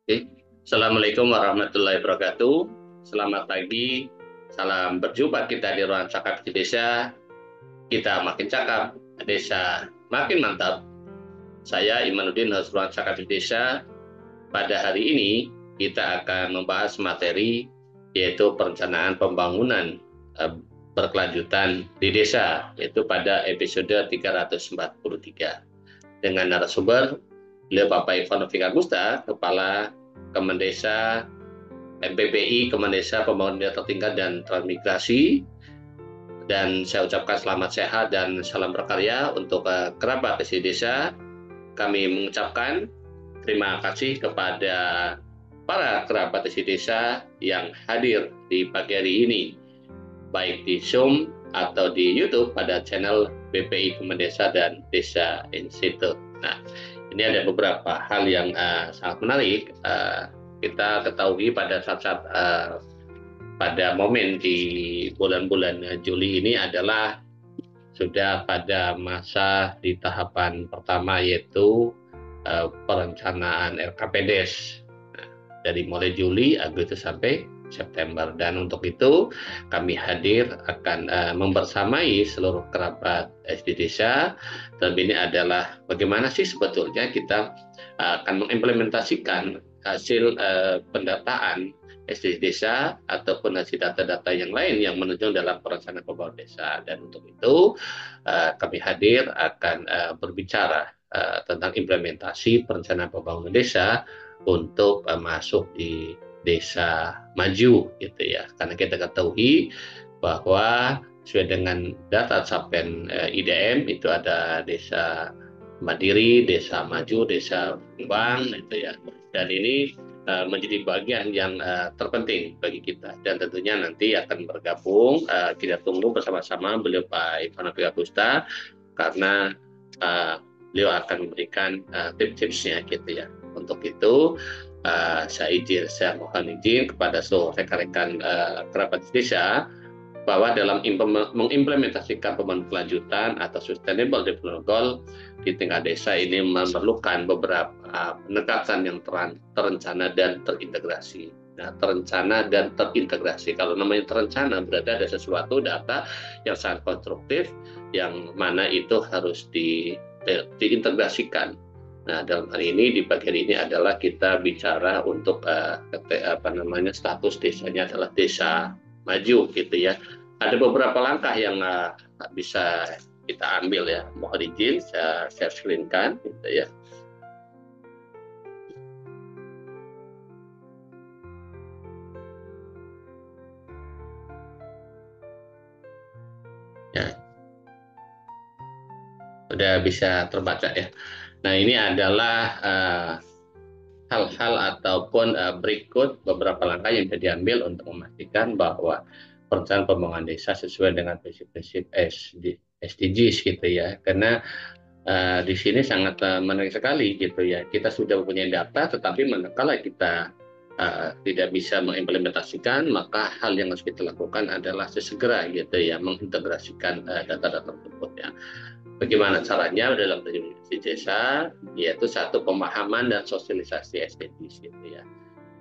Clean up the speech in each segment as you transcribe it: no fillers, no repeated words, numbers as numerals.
Oke. Assalamualaikum warahmatullahi wabarakatuh. Selamat pagi, salam berjumpa kita di ruang cakap di desa. Kita makin cakap, desa makin mantap. Saya Imanuddin, host ruang cakap di desa. Pada hari ini kita akan membahas materi yaitu perencanaan pembangunan eh, berkelanjutan di desa, yaitu pada episode 343 dengan narasumber beliau Bapak Ivan Fikar Musta, Kepala Kemendesa MPPI, Kemendesa Pembangunan Daerah Tertinggal dan Transmigrasi. Dan saya ucapkan selamat sehat dan salam berkarya untuk kerabat desa desa. Kami mengucapkan terima kasih kepada para kerabat desa desa yang hadir di pagi hari ini, baik di Zoom atau di YouTube pada channel BPI Kemendesa dan Desa Institute. Nah, ini ada beberapa hal yang sangat menarik. Kita ketahui pada saat-saat pada momen di bulan-bulan Juli ini adalah sudah pada masa di tahapan pertama, yaitu perencanaan RKPDes. Nah, dari mulai Juli, Agustus sampai September. Dan untuk itu kami hadir akan membersamai seluruh kerabat SD Desa. Dan ini adalah bagaimana sih sebetulnya kita akan mengimplementasikan hasil pendataan SD Desa ataupun hasil data-data yang lain yang menunjang dalam perencanaan pembangunan desa. Dan untuk itu kami hadir akan berbicara tentang implementasi perencanaan pembangunan desa untuk masuk di desa maju gitu ya. Karena kita ketahui bahwa sesuai dengan data capaian IDM itu ada desa mandiri, desa maju, desa berkembang gitu ya. Dan ini menjadi bagian yang terpenting bagi kita, dan tentunya nanti akan bergabung, kita tunggu bersama-sama beliau Pak Ivan Agusta, karena beliau akan memberikan tips-tipsnya gitu ya. Untuk itu saya mohon izin kepada seluruh rekan-rekan kerabat desa bahwa dalam mengimplementasikan pembangunan kelanjutan atau sustainable development goal di tingkat desa ini memerlukan beberapa pendekatan yang terencana dan terintegrasi. Nah, terencana dan terintegrasi. Kalau namanya terencana berarti ada sesuatu data yang sangat konstruktif yang mana itu harus diintegrasikan. Nah, dalam hal ini di bagian ini adalah kita bicara untuk status desanya adalah desa maju gitu ya. Ada beberapa langkah yang bisa kita ambil ya. Mohon izin saya share screen kan gitu ya. Ya, udah bisa terbaca ya. Nah, ini adalah hal-hal ataupun berikut beberapa langkah yang bisa diambil untuk memastikan bahwa perencanaan pembangunan desa sesuai dengan prinsip-prinsip SDGs gitu ya. Karena di sini sangat menarik sekali gitu ya. Kita sudah mempunyai data, tetapi manakala kita tidak bisa mengimplementasikan, maka hal yang harus kita lakukan adalah sesegera gitu ya, mengintegrasikan data-data tersebut ya. Bagaimana caranya dalam di desa, yaitu satu, pemahaman dan sosialisasi SDGs gitu ya.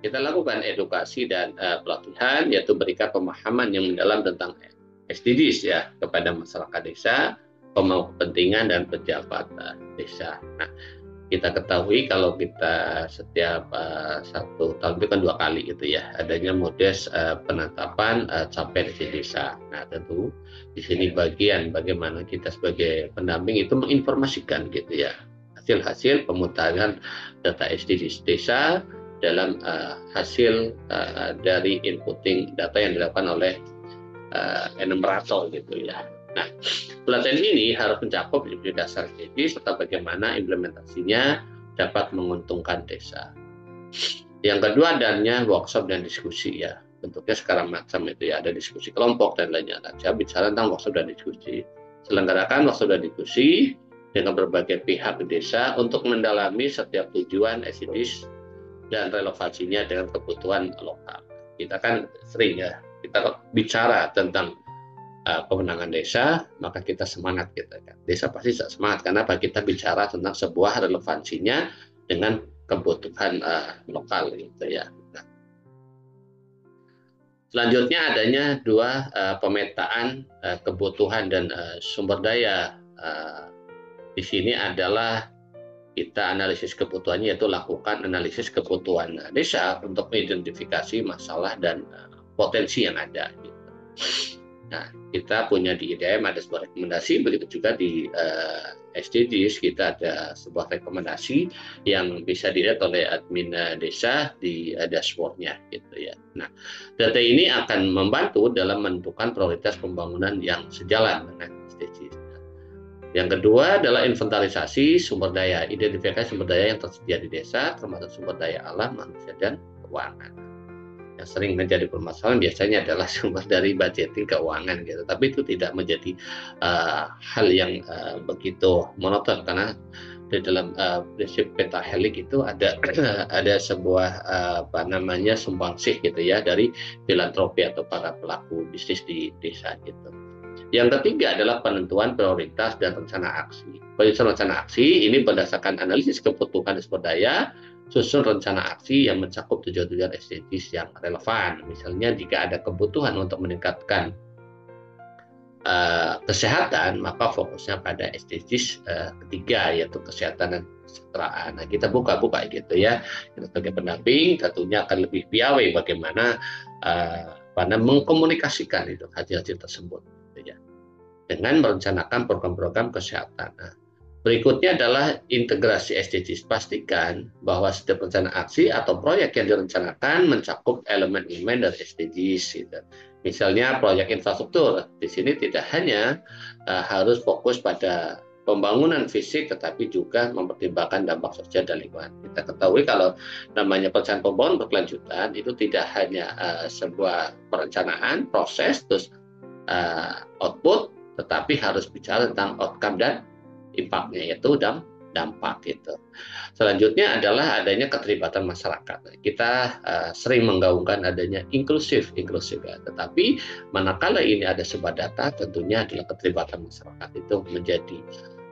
Kita lakukan edukasi dan pelatihan, yaitu berikan pemahaman yang mendalam tentang SDGs ya kepada masyarakat desa, pemangku kepentingan dan pejabat desa. Nah, kita ketahui kalau kita setiap satu tahun itu kan 2 kali gitu ya, adanya modes penetapan capaian di desa. Nah, tentu di sini bagian bagaimana kita sebagai pendamping itu menginformasikan gitu ya hasil-hasil pemutaran data SDGs desa dalam hasil dari inputting data yang dilakukan oleh enumerator gitu ya. Nah, pelatihan ini harus mencakup prinsip dasar SDGs serta bagaimana implementasinya dapat menguntungkan desa. Yang kedua adanya workshop dan diskusi ya. Bentuknya sekarang macam itu ya, ada diskusi kelompok dan lainnya. Nah, saya bicara tentang workshop dan diskusi. Selenggarakan workshop dan diskusi dengan berbagai pihak di desa untuk mendalami setiap tujuan SDGs dan relevansinya dengan kebutuhan lokal. Kita kan sering ya, kita bicara tentang pemenangan desa, maka kita semangat gitu kan. Desa pasti semangat karena kita bicara tentang sebuah relevansinya dengan kebutuhan lokal gitu ya. Nah, selanjutnya adanya dua pemetaan kebutuhan dan sumber daya. Di sini adalah kita analisis kebutuhannya, yaitu lakukan analisis kebutuhan desa untuk mengidentifikasi masalah dan potensi yang ada. Gitu. Nah, kita punya di IDM ada sebuah rekomendasi, begitu juga di SDGs kita ada sebuah rekomendasi yang bisa dilihat oleh admin desa di dashboardnya, gitu ya. Nah, data ini akan membantu dalam menentukan prioritas pembangunan yang sejalan dengan SDGs. Yang kedua adalah inventarisasi sumber daya, identifikasi sumber daya yang tersedia di desa, termasuk sumber daya alam, manusia, dan keuangan. Yang sering menjadi permasalahan biasanya adalah sumber dari budgeting keuangan gitu, tapi itu tidak menjadi hal yang begitu monoton, karena di dalam prinsip pentahelix itu ada ada sebuah sumbangsih gitu ya dari filantropi atau para pelaku bisnis di desa gitu. Yang ketiga adalah penentuan prioritas dan rencana aksi. Penyusunan rencana aksi ini berdasarkan analisis kebutuhan sumber daya, susun rencana aksi yang mencakup tujuan-tujuan SDGs yang relevan. Misalnya jika ada kebutuhan untuk meningkatkan kesehatan, maka fokusnya pada SDGs ketiga, yaitu kesehatan dan kesejahteraan. Nah, kita buka-buka gitu ya. Kita sebagai pendamping tentunya akan lebih piawai bagaimana mengkomunikasikan itu hasil-hasil tersebut. Dengan merencanakan program-program kesehatan. Nah, berikutnya adalah integrasi SDGs. Pastikan bahwa setiap rencana aksi atau proyek yang direncanakan mencakup elemen-elemen dari SDGs. Gitu. Misalnya proyek infrastruktur, di sini tidak hanya harus fokus pada pembangunan fisik, tetapi juga mempertimbangkan dampak sosial dan lingkungan. Kita ketahui kalau namanya perencanaan pembangunan berkelanjutan itu tidak hanya sebuah perencanaan, proses, terus output, tetapi harus bicara tentang outcome dan impact-nya, yaitu dampak gitu. Selanjutnya adalah adanya keterlibatan masyarakat. Kita sering menggaungkan adanya inklusif ya, tetapi manakala ini ada sebuah data, tentunya adalah keterlibatan masyarakat itu menjadi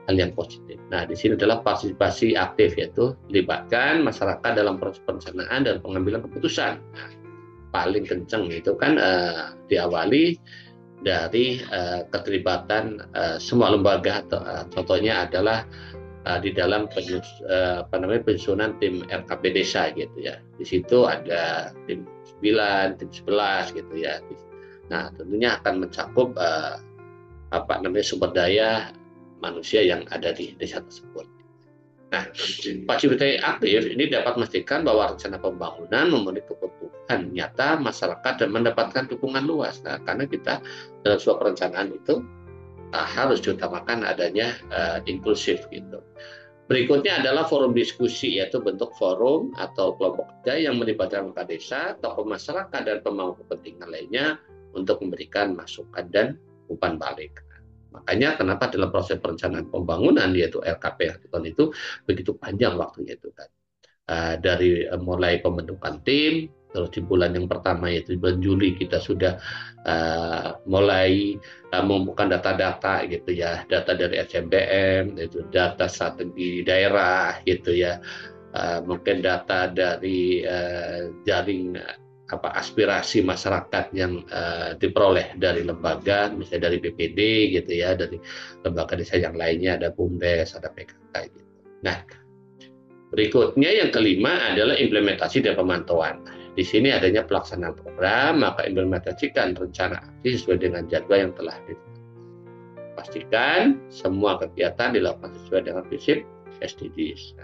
hal yang positif. Nah, di sini adalah partisipasi aktif, yaitu melibatkan masyarakat dalam proses perencanaan dan pengambilan keputusan. Nah, paling kencang itu kan diawali dari keterlibatan semua lembaga, contohnya adalah di dalam penyusunan tim RKP desa gitu ya. Di situ ada tim 9, tim 11 gitu ya. Nah, tentunya akan mencakup sumber daya manusia yang ada di desa tersebut. Nah, partisipasi aktif ini dapat memastikan bahwa rencana pembangunan memenuhi kebutuhan nyata masyarakat dan mendapatkan dukungan luas. Nah, karena kita dalam sebuah perencanaan itu harus diutamakan adanya inklusif gitu. Berikutnya adalah forum diskusi, yaitu bentuk forum atau kelompok kerja yang melibatkan perangkat desa, tokoh masyarakat, dan pemangku kepentingan lainnya untuk memberikan masukan dan umpan balik. Makanya kenapa dalam proses perencanaan pembangunan, yaitu RKP itu begitu panjang waktunya itu kan. Dari mulai pembentukan tim, terus di bulan yang pertama yaitu bulan Juli kita sudah mulai mengumpulkan data-data gitu ya, data dari SMBM, itu data strategi daerah gitu ya, mungkin data dari jaring aspirasi masyarakat yang diperoleh dari lembaga, misalnya dari BPD gitu ya, dari lembaga desa yang lainnya, ada BUMDes, ada PKK gitu. Nah, berikutnya yang kelima adalah implementasi dan pemantauan. Di sini adanya pelaksanaan program, maka implementasikan rencana aksi sesuai dengan jadwal yang telah ditetapkan. Pastikan semua kegiatan dilakukan sesuai dengan prinsip SDGs.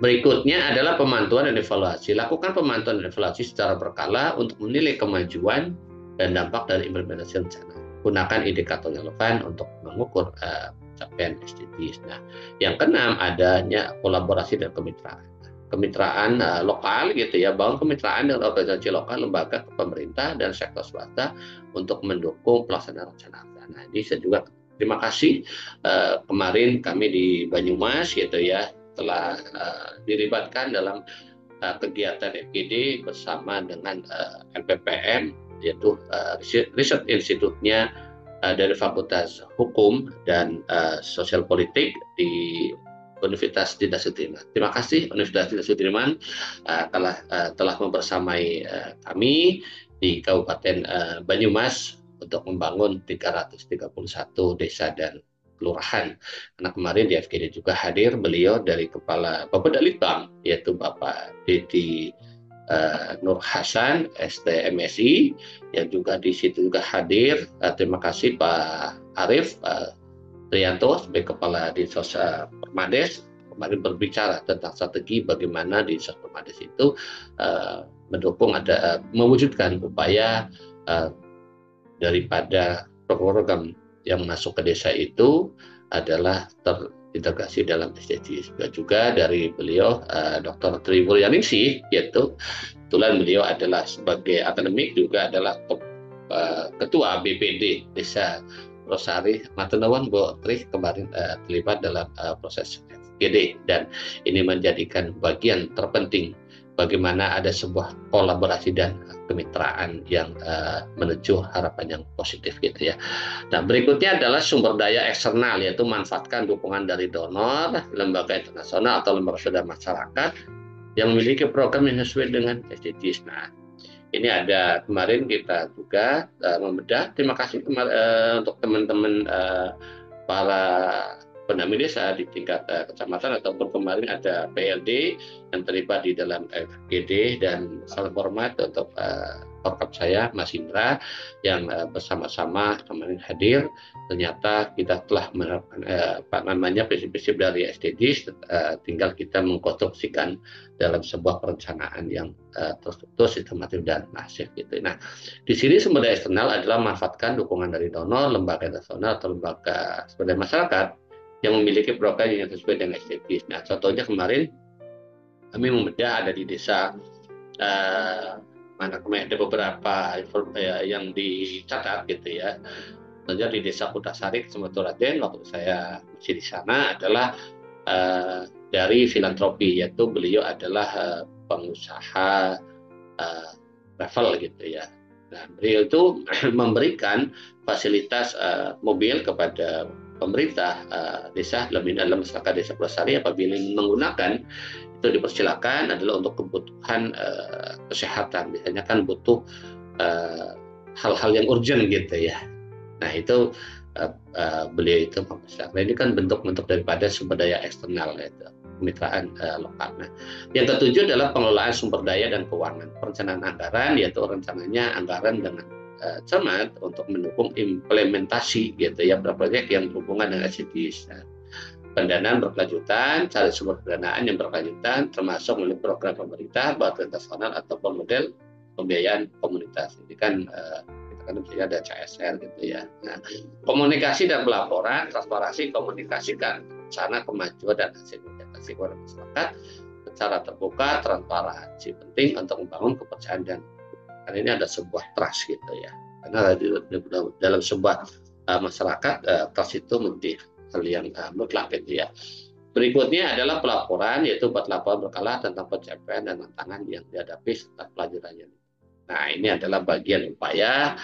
Berikutnya adalah pemantauan dan evaluasi. Lakukan pemantauan dan evaluasi secara berkala untuk menilai kemajuan dan dampak dari implementasi rencana. Gunakan indikator yang relevan untuk mengukur capaian SDGs. Nah, yang keenam adanya kolaborasi dan kemitraan. Kemitraan lokal gitu ya, bangun kemitraan dengan organisasi lokal, lembaga, pemerintah, dan sektor swasta untuk mendukung pelaksanaan rencana. Nah, ini saya juga terima kasih kemarin kami di Banyumas gitu ya, telah dilibatkan dalam kegiatan FGD bersama dengan LPPM, yaitu Riset Institutnya dari Fakultas Hukum dan Sosial Politik di Universitas Dinda Sudirman. Terima kasih Universitas Dinda Sudirman telah membersamai kami di Kabupaten Banyumas untuk membangun 331 desa dan kelurahan. Karena kemarin di FGD juga hadir beliau dari Kepala Bapedalitbang, yaitu Bapak Dedi Nur Hasan, STMSI, yang juga di situ juga hadir. Terima kasih Pak Arief Trianto sebagai Kepala Dinsos Permades kemarin berbicara tentang strategi bagaimana Dinsos Permades itu mendukung mewujudkan upaya daripada program yang masuk ke desa itu adalah terintegrasi dalam SDGs. Juga dari beliau Dr. Tri Mulyaningsih, yaitu kebetulan beliau adalah sebagai akademik juga adalah ketua BPD Desa Rosari. Maturnuwun Bu Tri kemarin terlibat dalam proses FGD, dan ini menjadikan bagian terpenting bagaimana ada sebuah kolaborasi dan kemitraan yang menuju harapan yang positif gitu ya. Nah, berikutnya adalah sumber daya eksternal, yaitu manfaatkan dukungan dari donor, lembaga internasional atau lembaga swadaya masyarakat yang memiliki program yang sesuai dengan SDGs. Nah, ini ada kemarin kita juga membedah. Terima kasih untuk teman-teman para pendamping desa di tingkat kecamatan ataupun kemarin ada PLD yang terlibat di dalam FGD, dan salam hormat untuk rekan saya Mas Indra yang bersama-sama kemarin hadir. Ternyata kita telah menerapkan prinsip-prinsip dari SDGs, tinggal kita mengkonstruksikan dalam sebuah perencanaan yang terstruktur, sistematis dan masif gitu. Nah, di sini sumber daya eksternal adalah manfaatkan dukungan dari donor, lembaga internasional atau lembaga swadaya masyarakat yang memiliki program yang sesuai dengan SDGs. Nah, contohnya kemarin kami membedah ada di desa mana kemarin ada beberapa yang dicatat gitu ya. Tentunya di desa Kutasari, Kecamatan Raden, waktu saya masih di sana adalah dari filantropi, yaitu beliau adalah pengusaha travel gitu ya. Nah, beliau itu memberikan fasilitas mobil kepada pemerintah desa dalam masyarakat desa Kutasari. Apabila menggunakan itu dipersilakan adalah untuk kebutuhan kesehatan, biasanya kan butuh hal-hal yang urgent gitu ya. Nah, itu beliau itu mempersilakan. Ini kan bentuk-bentuk daripada sumber daya eksternal, yaitu kemitraan lokal. Nah, yang ketujuh adalah pengelolaan sumber daya dan keuangan. Perencanaan anggaran, yaitu rencananya anggaran dengan cermat untuk mendukung implementasi gitu ya proyek yang berhubungan dengan SDGs. Nah, pendanaan berkelanjutan, cari sumber pendanaan yang berkelanjutan, termasuk melalui program pemerintah, baik internasional ataupun model pembiayaan komunitas. Ini kan kita misalnya ada CSR gitu ya. Nah, komunikasi dan pelaporan, transparansi, komunikasikan rencana kemajuan dan hasil implementasi kepada masyarakat secara terbuka, transparansi penting untuk membangun kepercayaan, dan karena ini ada sebuah trust gitu ya. Karena dalam sebuah masyarakat trust itu menjadi hal yang mutlak gitu ya. Berikutnya adalah pelaporan, yaitu buat laporan berkala tentang pencapaian dan tantangan yang dihadapi serta pelajarannya. Nah, ini adalah bagian upaya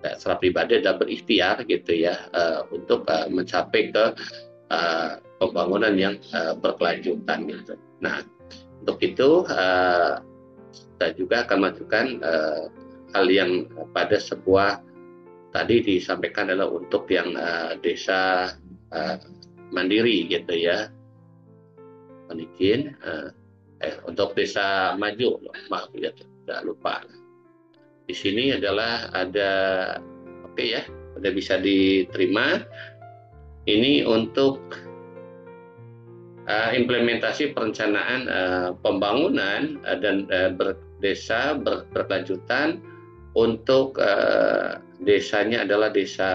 secara pribadi dan berikhtiar gitu ya untuk mencapai ke pembangunan yang berkelanjutan gitu. Nah, untuk itu kita juga akan majukan hal yang pada sebuah tadi disampaikan adalah untuk yang desa mandiri gitu ya. Izin untuk desa maju, maaf ya, tidak lupa. Di sini adalah ada ya, sudah bisa diterima. Ini untuk implementasi perencanaan pembangunan dan desa berkelanjutan untuk desanya adalah desa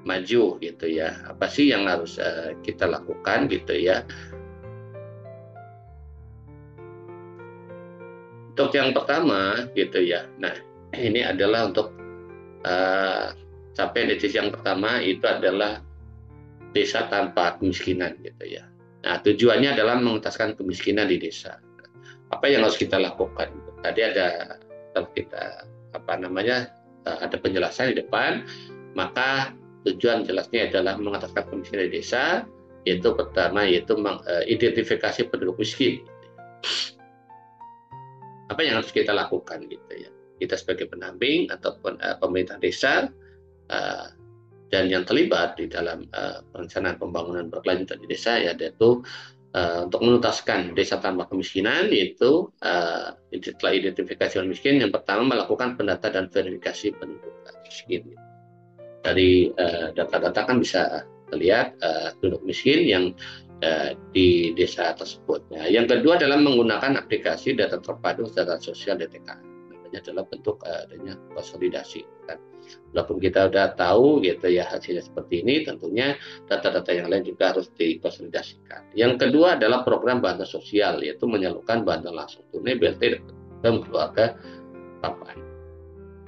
maju gitu ya. Apa sih yang harus kita lakukan gitu ya? Untuk yang pertama gitu ya. Nah, ini adalah untuk capaian SDGs yang pertama itu adalah desa tanpa kemiskinan gitu ya. Nah, tujuannya adalah mengentaskan kemiskinan di desa. Apa yang harus kita lakukan? Tadi ada kita ada penjelasan di depan. Maka tujuan jelasnya adalah mengentaskan kemiskinan di desa, yaitu pertama yaitu mengidentifikasi penduduk miskin. Apa yang harus kita lakukan gitu ya? Kita sebagai pendamping ataupun pemerintah desa dan yang terlibat di dalam perencanaan pembangunan berkelanjutan di desa, yaitu untuk menuntaskan desa tanpa kemiskinan, yaitu setelah identifikasi orang miskin, yang pertama melakukan pendata dan verifikasi penduduk miskin. Dari data-data kan bisa terlihat penduduk miskin yang di desa tersebut. Nah, yang kedua adalah menggunakan aplikasi data terpadu data sosial DTK. Namanya adalah bentuk adanya konsolidasi. Kan? Walaupun kita udah tahu gitu ya hasilnya seperti ini, tentunya data-data yang lain juga harus dikonsolidasikan. Yang kedua adalah program bantuan sosial, yaitu menyalurkan bantuan langsung tunai BLT dan keluarga korban.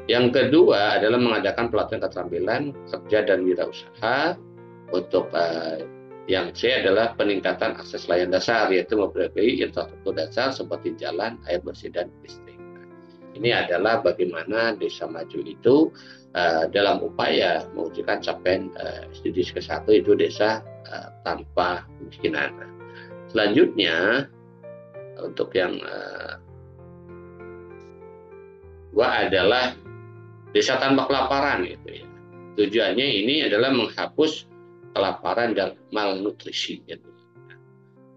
Yang kedua adalah mengadakan pelatihan keterampilan kerja dan wirausaha. Untuk yang C adalah peningkatan akses layanan dasar, yaitu memperbaiki infrastruktur dasar seperti jalan, air bersih, dan listrik. Ini adalah bagaimana desa maju itu dalam upaya mewujudkan capaian SDGs ke-1, itu desa tanpa kemiskinan. Selanjutnya untuk yang kedua adalah desa tanpa kelaparan gitu ya. Tujuannya ini adalah menghapus kelaparan dan malnutrisi gitu.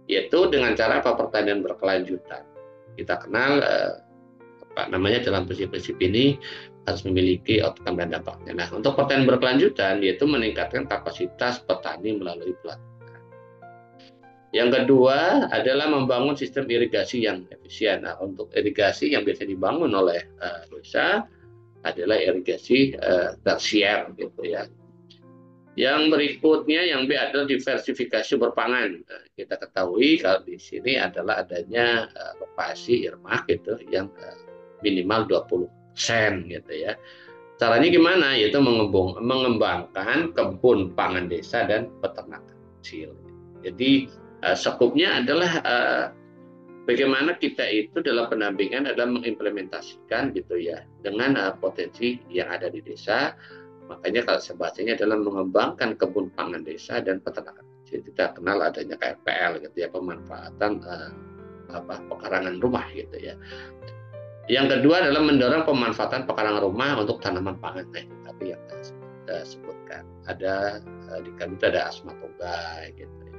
Yaitu dengan cara pertanian berkelanjutan. Kita kenal dalam prinsip-prinsip ini harus memiliki outcome dan dampaknya. Nah, untuk pertanian berkelanjutan yaitu meningkatkan kapasitas petani melalui pelatihan. Yang kedua adalah membangun sistem irigasi yang efisien. Nah, untuk irigasi yang biasa dibangun oleh desa adalah irigasi tersier gitu ya. Yang berikutnya yang B adalah diversifikasi berpangan. Nah, kita ketahui kalau di sini adalah adanya lokasi irmak gitu yang minimal 20% gitu ya. Caranya gimana? Yaitu mengembangkan kebun pangan desa dan peternakan kecil. Jadi skupnya adalah bagaimana kita itu dalam pendampingan adalah mengimplementasikan gitu ya dengan potensi yang ada di desa. Makanya kalau sebahasanya adalah mengembangkan kebun pangan desa dan peternakan kecil. Kita kenal adanya KRPL gitu ya, pemanfaatan pekarangan rumah gitu ya. Yang kedua adalah mendorong pemanfaatan pekarangan rumah untuk tanaman pangan. Nah, tapi yang kita sebutkan ada di kami itu ada asmatoga gitu ya.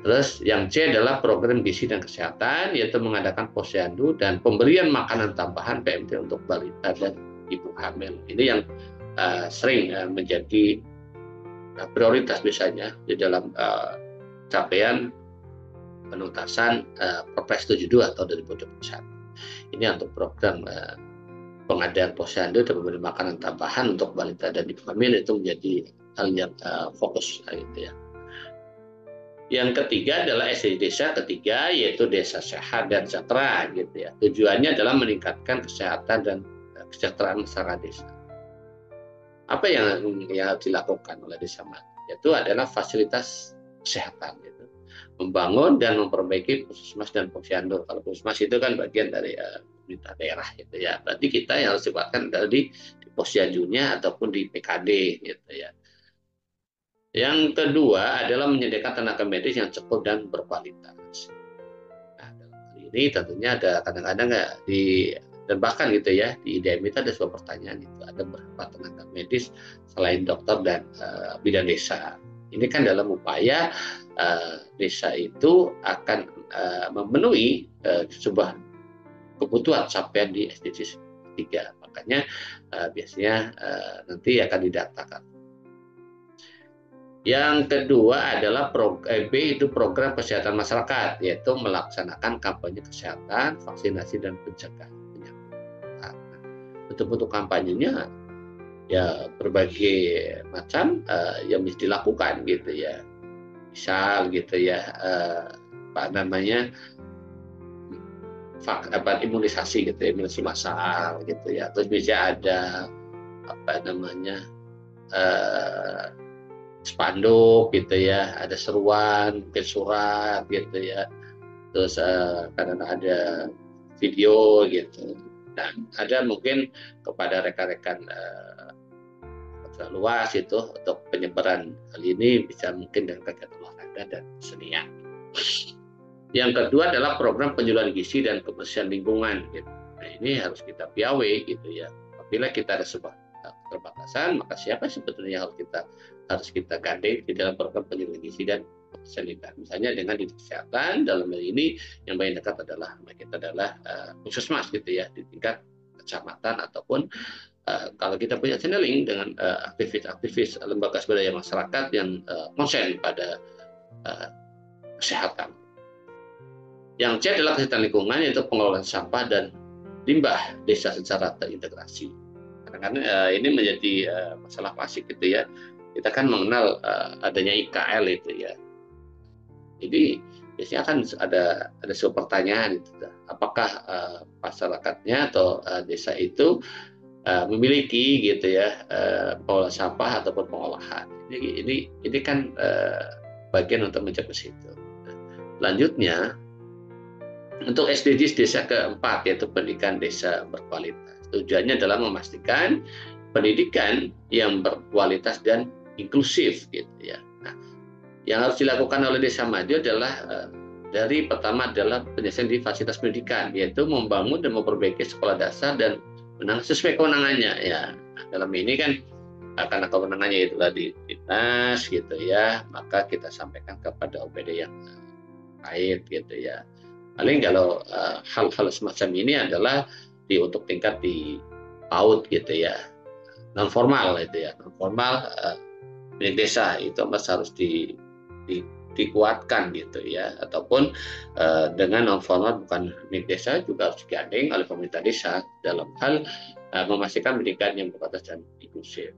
Terus yang C adalah program gizi dan kesehatan, yaitu mengadakan posyandu dan pemberian makanan tambahan PMT untuk balita dan ibu hamil. Ini yang sering menjadi prioritas biasanya di dalam capaian penuntasan Perpres 72 tahun 2021. Ini untuk program pengadaan posyandu dan pemberian makanan tambahan untuk balita dan ibu hamil itu menjadi hal yang fokus gitu ya. Yang ketiga adalah SDG desa ketiga, yaitu desa sehat dan sejahtera gitu ya. Tujuannya adalah meningkatkan kesehatan dan kesejahteraan masyarakat desa. Apa yang harus dilakukan oleh desa maju? Itu adalah fasilitas kesehatan, gitu. Membangun dan memperbaiki puskesmas dan posyandu. Kalau puskesmas itu kan bagian dari pemerintah daerah, gitu ya. Berarti kita yang harus sifatkan di posyandunya ataupun di PKD, gitu ya. Yang kedua adalah menyediakan tenaga medis yang cukup dan berkualitas. Nah, dalam hal ini tentunya ada kadang-kadang nggak di dan bahkan gitu ya di IDM itu ada sebuah pertanyaan itu ada berapa tenaga medis selain dokter dan bidan desa. Ini kan dalam upaya desa itu akan memenuhi sebuah kebutuhan capaian di SDGs 3. Makanya biasanya nanti akan didatakan. Yang kedua adalah B itu program kesehatan masyarakat, yaitu melaksanakan kampanye kesehatan, vaksinasi dan pencegahan. Bentuk-bentuk kampanyenya ya berbagai macam yang bisa dilakukan gitu ya. Misal gitu ya imunisasi gitu ya, imunisasi massal gitu ya. Terus bisa ada spanduk gitu ya, ada seruan, mungkin surat gitu ya. Terus kadang ada video gitu. Dan ada mungkin kepada rekan-rekan luas itu untuk penyebaran hal ini bisa mungkin dengan kegiatan olahraga dan kesenian. Yang kedua adalah program penjualan gizi dan kebersihan lingkungan. Gitu. Nah, ini harus kita piawai gitu ya. Apabila kita ada sebuah keterbatasan, maka siapa sebetulnya harus kita gandeng di dalam program penjualan gizi dan kebersihan lingkungan. Misalnya dengan dinas kesehatan, dalam hal ini yang paling dekat adalah puskesmas gitu ya, di tingkat kecamatan ataupun kalau kita punya channeling dengan aktivis-aktivis lembaga swadaya masyarakat yang konsen pada kesehatan. Yang C adalah kesehatan lingkungan, yaitu pengelolaan sampah dan limbah desa secara terintegrasi. Karena ini menjadi masalah klasik gitu ya. Kita kan mengenal adanya IKL itu ya. Jadi biasanya kan ada sebuah pertanyaan gitu. Apakah masyarakatnya atau desa itu memiliki gitu ya pengelolaan sampah ataupun pengolahan. Ini kan bagian untuk mencapai situ. Lanjutnya, untuk SDGs desa keempat, yaitu pendidikan desa berkualitas. Tujuannya adalah memastikan pendidikan yang berkualitas dan inklusif, gitu ya. Nah, yang harus dilakukan oleh Desa Maju adalah pertama adalah penyelesaian di fasilitas pendidikan, yaitu membangun dan memperbaiki sekolah dasar dan menang sesuai kewenangannya. Ya, nah, dalam ini kan karena kewenangannya itu di dinas, gitu ya, maka kita sampaikan kepada OPD yang terkait, gitu ya. Paling kalau hal-hal semacam ini adalah untuk tingkat di PAUD gitu ya, non formal itu ya, non formal milik desa itu harus dikuatkan gitu ya, ataupun dengan non formal bukan milik desa juga harus digandeng oleh pemerintah desa dalam hal memastikan pendidikan yang berkualitas dan inklusif.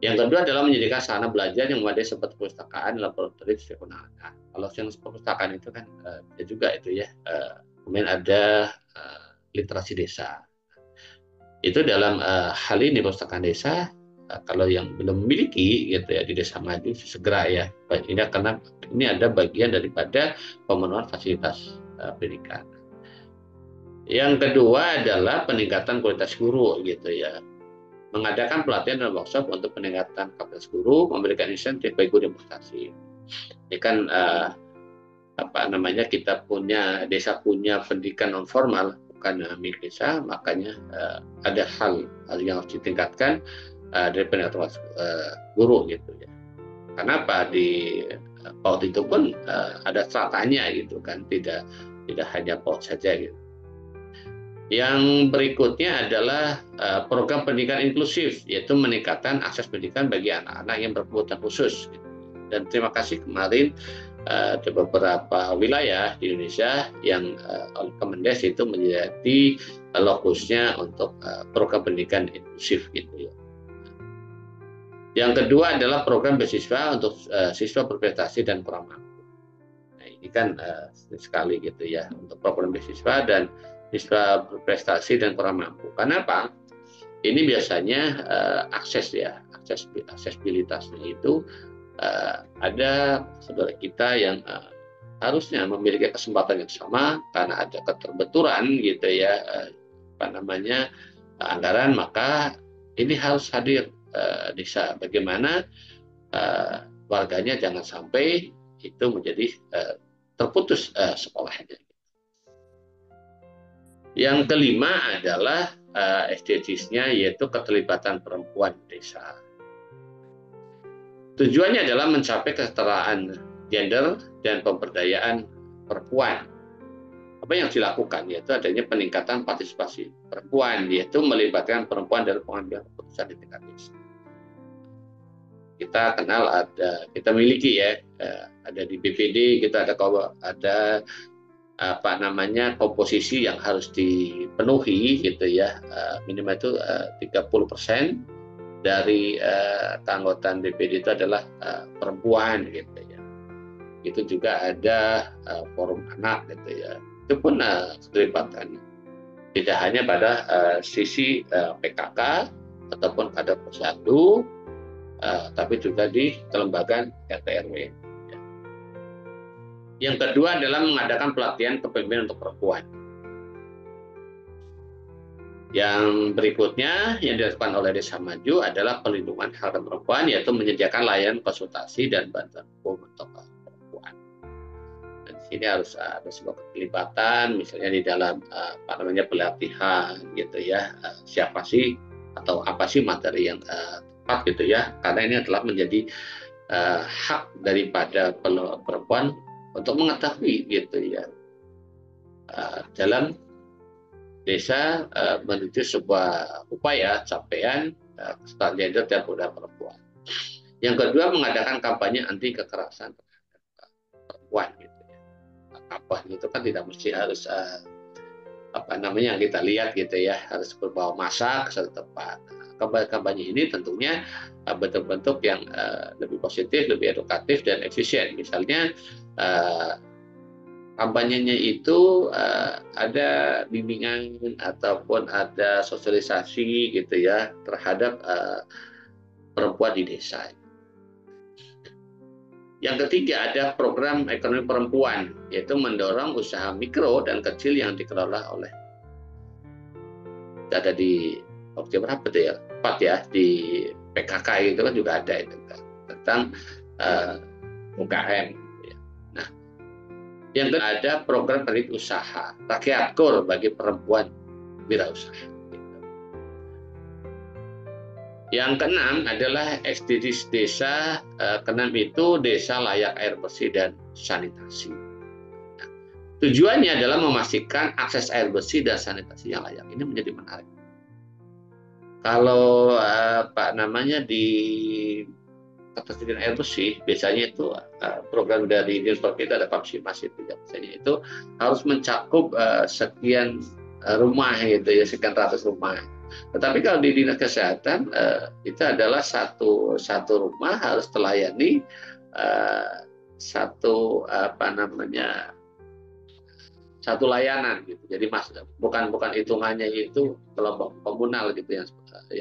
Yang kedua adalah menyediakan sarana belajar yang memadai seperti perpustakaan, laboratorium, sekolah. Nah, kalau yang perpustakaan itu kan juga itu ya. Kemudian ada literasi desa. Itu dalam hal ini perpustakaan desa, kalau yang belum memiliki gitu ya di Desa Maju segera ya. Ini karena ini ada bagian daripada pemenuhan fasilitas pendidikan. Yang kedua adalah peningkatan kualitas guru gitu ya. Mengadakan pelatihan dan workshop untuk peningkatan kapasitas guru, memberikan insentif bagi guru demonstrasi. Ini kan desa punya pendidikan non formal bukan milik desa, makanya ada hal yang harus ditingkatkan dari peningkatan guru gitu ya. Kenapa di PAUD itu pun ada stratanya gitu kan, tidak hanya PAUD saja gitu. Yang berikutnya adalah program pendidikan inklusif, yaitu meningkatkan akses pendidikan bagi anak-anak yang berkebutuhan khusus. Dan terima kasih kemarin ada beberapa wilayah di Indonesia yang oleh Kemendes itu menjadi lokusnya untuk program pendidikan inklusif gitu ya. Yang kedua adalah program beasiswa untuk siswa berprestasi dan kurang mampu. Nah, ini kan sekali gitu ya untuk program beasiswa dan siswa berprestasi dan kurang mampu. Kenapa? Ini biasanya aksesibilitasnya itu ada saudara kita yang harusnya memiliki kesempatan yang sama karena ada keterbenturan gitu ya anggaran, maka ini harus hadir desa. Bagaimana warganya jangan sampai itu menjadi terputus sekolahnya. Yang kelima adalah SDGs-nya, yaitu keterlibatan perempuan desa. Tujuannya adalah mencapai kesetaraan gender dan pemberdayaan perempuan. Apa yang dilakukan yaitu adanya peningkatan partisipasi perempuan, yaitu melibatkan perempuan dalam pengambilan keputusan di tingkat desa. Kita kenal kita miliki ya, ada di BPD kita ada komposisi yang harus dipenuhi gitu ya, minimal itu 30% dari keanggotaan BPD itu adalah perempuan gitu ya. Itu juga ada forum anak gitu ya. Itu pun keterlibatan tidak hanya pada sisi PKK ataupun kader posyandu, tapi juga di kelembagaan RT RW. Yang kedua adalah mengadakan pelatihan kepemimpinan untuk perempuan. Yang berikutnya yang dilakukan oleh Desa Maju adalah pelindungan hak dan perempuan, yaitu menyediakan layanan konsultasi dan bantuan hukum untuk perempuan. Dan di sini harus ada sebuah keterlibatan, misalnya di dalam pelatihan gitu ya, siapa sih atau apa sih materi yang tepat gitu ya, karena ini adalah menjadi hak daripada perempuan untuk mengetahui gitu ya dalam desa menuju sebuah upaya capaian kesetaraan gender dan pemuda perempuan. Yang kedua, mengadakan kampanye anti kekerasan terhadap perempuan gitu ya. Kampanye itu kan tidak mesti harus yang kita lihat gitu ya, harus berbau massa ke satu tempat. Kampanye ini tentunya bentuk-bentuk yang lebih positif, lebih edukatif dan efisien. Misalnya kampanyenya itu ada bimbingan ataupun ada sosialisasi gitu ya terhadap perempuan di desa. Yang ketiga, ada program ekonomi perempuan, yaitu mendorong usaha mikro dan kecil yang dikelola oleh, ada di waktu berapa tuh ya, 4 ya, di PKK itu kan juga ada itu kan, tentang UKM. Nah, yang kedua ada program kredit usaha rakyat kur bagi perempuan wirausaha. Yang keenam adalah SDGs desa. Keenam itu desa layak air bersih dan sanitasi. Nah, tujuannya adalah memastikan akses air bersih dan sanitasi yang layak. Ini menjadi menarik. Kalau di ketersediaan air bersih, biasanya itu program dari Dinas Perkebunan ada Papsimas itu ya, biasanya itu harus mencakup sekian rumah gitu ya, sekian ratus rumah. Tetapi kalau di dinas kesehatan itu adalah satu rumah harus terlayani satu layanan gitu. Jadi bukan hitungannya itu kelompok komunal gitu yang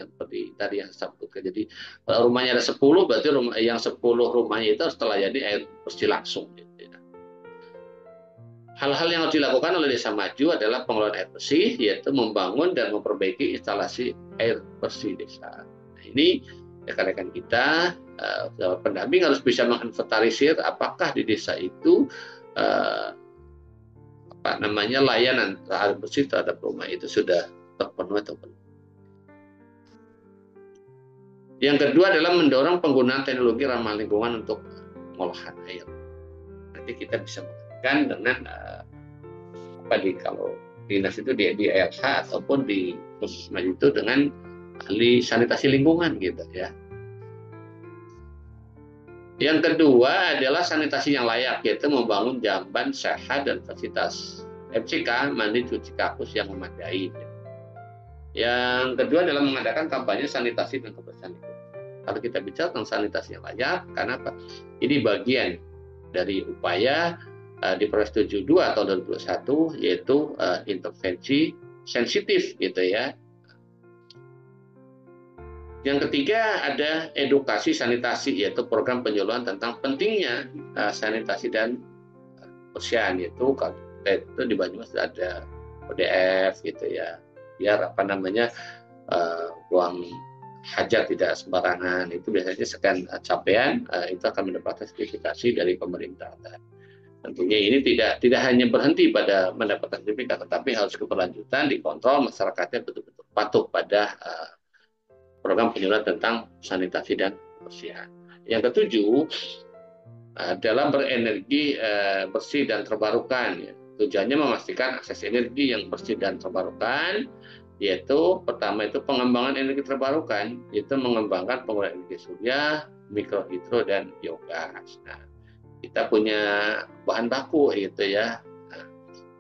seperti tadi yang sebutkan. Jadi kalau rumahnya ada 10, berarti yang 10 rumahnya itu harus terlayani air bersih langsung gitu. Hal-hal yang harus dilakukan oleh Desa Maju adalah pengelolaan air bersih, yaitu membangun dan memperbaiki instalasi air bersih desa. Nah, ini rekan-rekan kita, pendamping harus bisa menginventarisir apakah di desa itu layanan air bersih terhadap rumah itu sudah terpenuhi atau belum. Yang kedua adalah mendorong penggunaan teknologi ramah lingkungan untuk pengolahan air. Nanti kita bisa menggunakan dengan kalau dinas itu di ALH ataupun di Puskesmas itu dengan ahli sanitasi lingkungan gitu ya. Yang kedua adalah sanitasi yang layak, yaitu membangun jamban sehat dan fasilitas MCK, mandi cuci kakus yang memadai. Yang kedua adalah mengadakan kampanye sanitasi dan kebersihan lingkungan. Kalau kita bicara tentang sanitasi yang layak, karena apa? Ini bagian dari upaya di Perpres 72 tahun 2021, yaitu intervensi sensitif gitu ya. Yang ketiga ada edukasi sanitasi, yaitu program penyuluhan tentang pentingnya sanitasi dan kebersihan. Yaitu kalau itu di Banyumas ada ODF gitu ya, biar buang hajat tidak sembarangan. Itu biasanya sekian capaian itu akan mendapatkan sertifikasi dari pemerintah. Tentunya ini tidak hanya berhenti pada mendapatkan sertifikat, tetapi harus keberlanjutan, dikontrol, masyarakatnya betul-betul patuh pada program penyuluhan tentang sanitasi dan kebersihan. Yang ketujuh adalah berenergi bersih dan terbarukan. Ya. Tujuannya memastikan akses energi yang bersih dan terbarukan, yaitu pertama itu pengembangan energi terbarukan, yaitu mengembangkan penggunaan energi surya, mikrohidro, dan biogas. Nah, kita punya bahan baku gitu ya. Nah,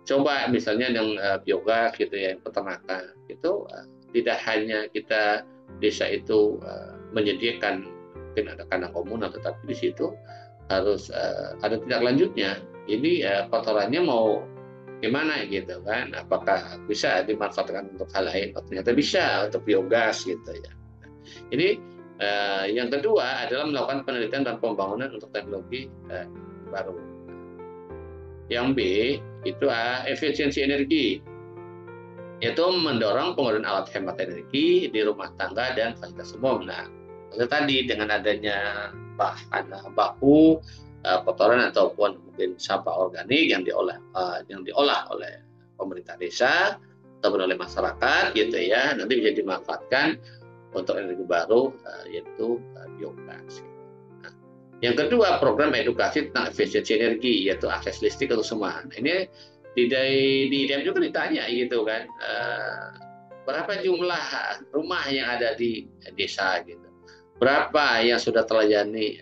coba misalnya yang biogas gitu ya, yang peternakan itu tidak hanya kita desa itu menyediakan mungkin ada kandang komunal, tetapi di situ harus ada tindak lanjutnya. Ini kotorannya mau gimana gitu kan? Apakah bisa dimanfaatkan untuk hal lain? Oh, ternyata bisa untuk biogas gitu ya. Ini yang kedua adalah melakukan penelitian dan pembangunan untuk teknologi baru. Yang B itu efisiensi energi. yaitu mendorong penggunaan alat hemat energi di rumah tangga dan fasilitas umum. Nah, itu tadi dengan adanya bahan baku, kotoran ataupun mungkin sampah organik yang diolah oleh pemerintah desa ataupun oleh masyarakat gitu ya, nanti bisa dimanfaatkan untuk energi baru yaitu biogas. Nah, yang kedua, program edukasi tentang efisiensi energi yaitu akses listrik untuk semua. Nah, ini di IDM juga ditanya gitu kan, berapa jumlah rumah yang ada di desa gitu, berapa yang sudah terlayani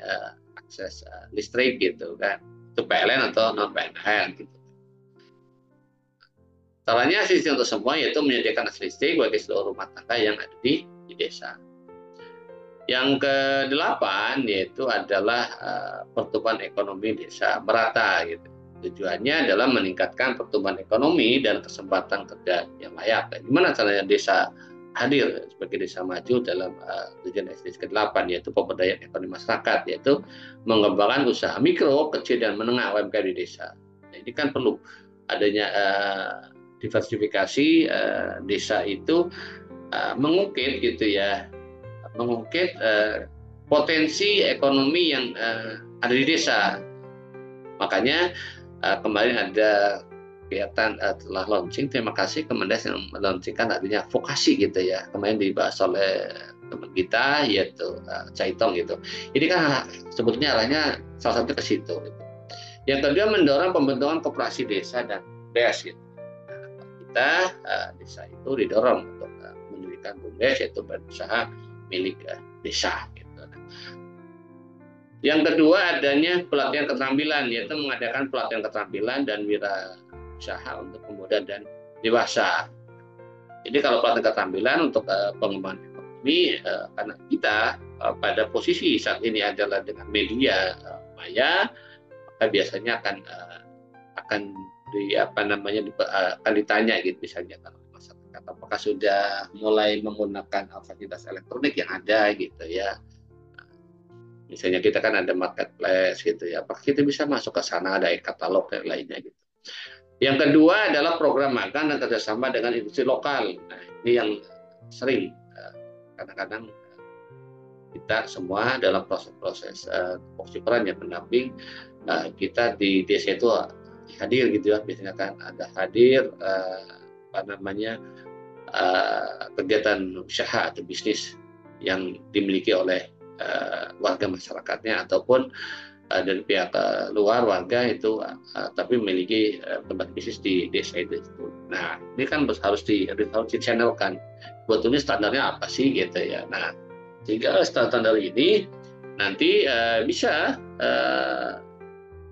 akses listrik gitu kan, itu PLN atau non PLN gitu. Caranya sistem untuk semua yaitu menyediakan akses listrik bagi seluruh rumah tangga yang ada di desa. Yang ke-8 yaitu adalah pertumbuhan ekonomi desa merata gitu. Tujuannya adalah meningkatkan pertumbuhan ekonomi dan kesempatan kerja yang layak. Gimana caranya desa hadir sebagai desa maju dalam tujuan SDGs ke-8 yaitu pemberdayaan ekonomi masyarakat, yaitu mengembangkan usaha mikro, kecil dan menengah UMKM di desa. Nah, ini kan perlu adanya diversifikasi desa itu mengungkit gitu ya, mengungkit potensi ekonomi yang ada di desa. Makanya kemarin ada kegiatan telah launching, terima kasih Kemendes yang melaunchingkan adanya vokasi gitu ya. Kemarin dibahas oleh teman kita yaitu Caitong gitu. Ini kan sebetulnya arahnya salah satu ke situ. Gitu. Yang kedua, mendorong pembentukan koperasi desa dan BUMDes gitu. Nah, kita desa itu didorong untuk mendirikan BUMDes yaitu badan usaha milik desa gitu. Yang kedua, adanya pelatihan keterampilan, yaitu mengadakan pelatihan keterampilan dan wirausaha untuk pemuda dan dewasa. Jadi kalau pelatihan keterampilan untuk pengembangan ekonomi, karena kita pada posisi saat ini adalah dengan media maya, maka biasanya akan ditanya gitu, misalnya kalau masyarakat apakah sudah mulai menggunakan fasilitas elektronik yang ada gitu ya. Misalnya kita kan ada marketplace gitu ya, apakah kita bisa masuk ke sana, ada e-katalog dan lainnya gitu. Yang kedua adalah program magang dan kerjasama dengan industri lokal. Nah, ini yang sering kadang-kadang kita semua dalam proses-proses peran yang pendamping kita di desa itu hadir gitu ya, biasanya kan ada hadir kegiatan usaha atau bisnis yang dimiliki oleh warga masyarakatnya ataupun dari pihak luar warga itu tapi memiliki tempat bisnis di desa itu. Nah, ini kan harus di-channelkan. Sebetulnya standarnya apa sih gitu ya. Nah, sehingga standar ini nanti bisa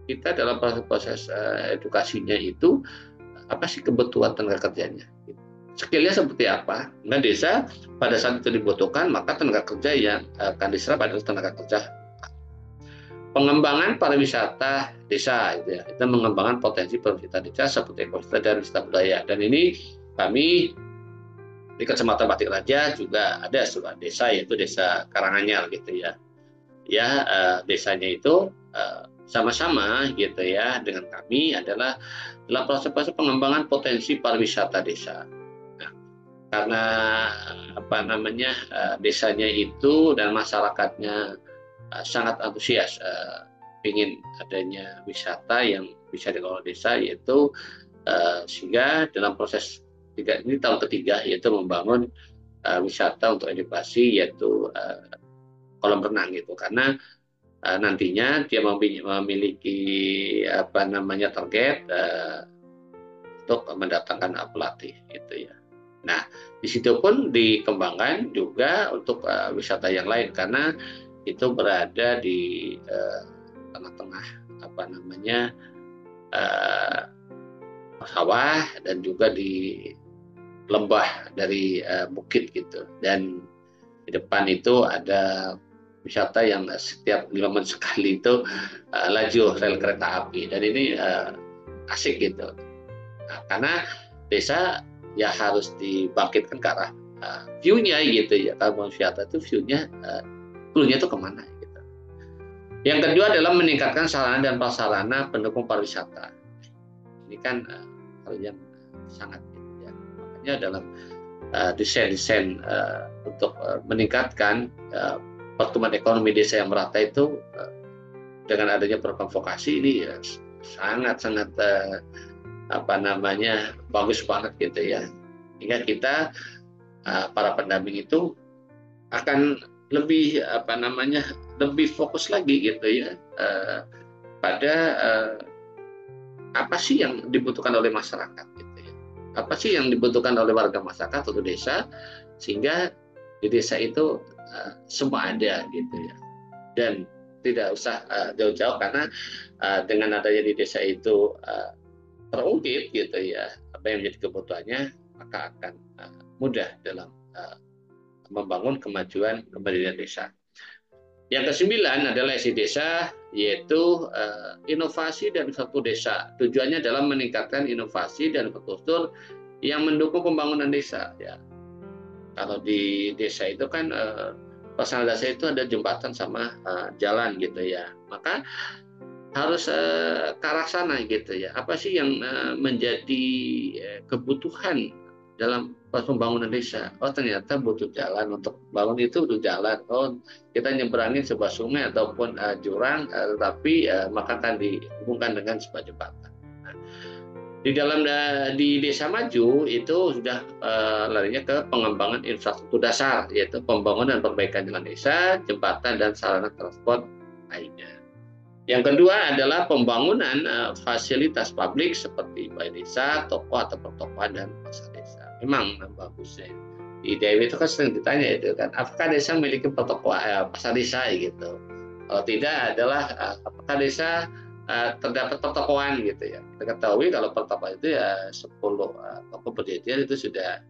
kita dalam proses edukasinya itu apa sih kebutuhan tenaga kerjanya. Skillnya seperti apa? Nah, desa pada saat itu dibutuhkan, maka tenaga kerja yang akan diserap adalah tenaga kerja. Pengembangan pariwisata desa, itu mengembangkan potensi pariwisata desa seperti ekowisata dan wisata budaya. Dan ini kami di Kecamatan Batik Raja juga ada sebuah desa yaitu Desa Karanganyar gitu ya. Ya desanya itu sama-sama gitu ya dengan kami adalah dalam proses pengembangan potensi pariwisata desa. Karena desanya itu dan masyarakatnya sangat antusias ingin adanya wisata yang bisa dikelola desa, yaitu sehingga dalam proses ini tahun ketiga yaitu membangun wisata untuk edukasi yaitu kolam renang gitu, karena nantinya dia memiliki target untuk mendatangkan pelatih gitu ya. Nah, di situ pun dikembangkan juga untuk wisata yang lain karena itu berada di tengah-tengah sawah dan juga di lembah dari bukit gitu. Dan di depan itu ada wisata yang setiap 5 menit sekali itu laju rel kereta api, dan ini asik gitu. Nah, karena desa ya harus dibangkitkan ke arah view-nya gitu ya. Kalau wisata itu view-nya clue-nya itu kemana gitu. Yang kedua adalah meningkatkan sarana dan prasarana pendukung pariwisata. Ini kan hal yang sangat gitu ya. namanya dalam desain-desain untuk meningkatkan pertumbuhan ekonomi desa yang merata itu dengan adanya program vokasi ini sangat-sangat bagus banget gitu ya. Hingga kita para pendamping itu akan lebih lebih fokus lagi gitu ya pada apa sih yang dibutuhkan oleh masyarakat gitu ya. Apa sih yang dibutuhkan oleh warga masyarakat atau desa, sehingga di desa itu semua ada gitu ya. Dan tidak usah jauh-jauh, karena dengan adanya di desa itu terungkit gitu ya apa yang menjadi kebutuhannya, maka akan mudah dalam membangun kemajuan kemandirian desa. Yang kesembilan adalah isi desa, yaitu inovasi dan infrastruktur desa. Tujuannya adalah meningkatkan inovasi dan infrastruktur yang mendukung pembangunan desa. Ya. Kalau di desa itu kan personal desa itu ada jembatan sama jalan gitu ya. Maka harus ke arah sana gitu ya. Apa sih yang menjadi kebutuhan dalam pembangunan desa? Oh, ternyata butuh jalan. Untuk bangun itu butuh jalan. Oh, kita nyeberangin sebuah sungai ataupun jurang, tapi maka akan dihubungkan dengan sebuah jembatan. Nah, di desa maju itu sudah larinya ke pengembangan infrastruktur dasar, yaitu pembangunan dan perbaikan jalan desa, jembatan dan sarana transport lainnya. Yang kedua adalah pembangunan fasilitas publik seperti balai desa, toko atau pertokoan dan pasar desa. Memang bagusnya di DW itu kan sering ditanya itu kan, apakah desa memiliki pertokoan pasar desa gitu? Kalau tidak adalah apakah desa terdapat pertokoan gitu ya. Kita ketahui kalau pertokoan itu ya 10 toko berjejer itu sudah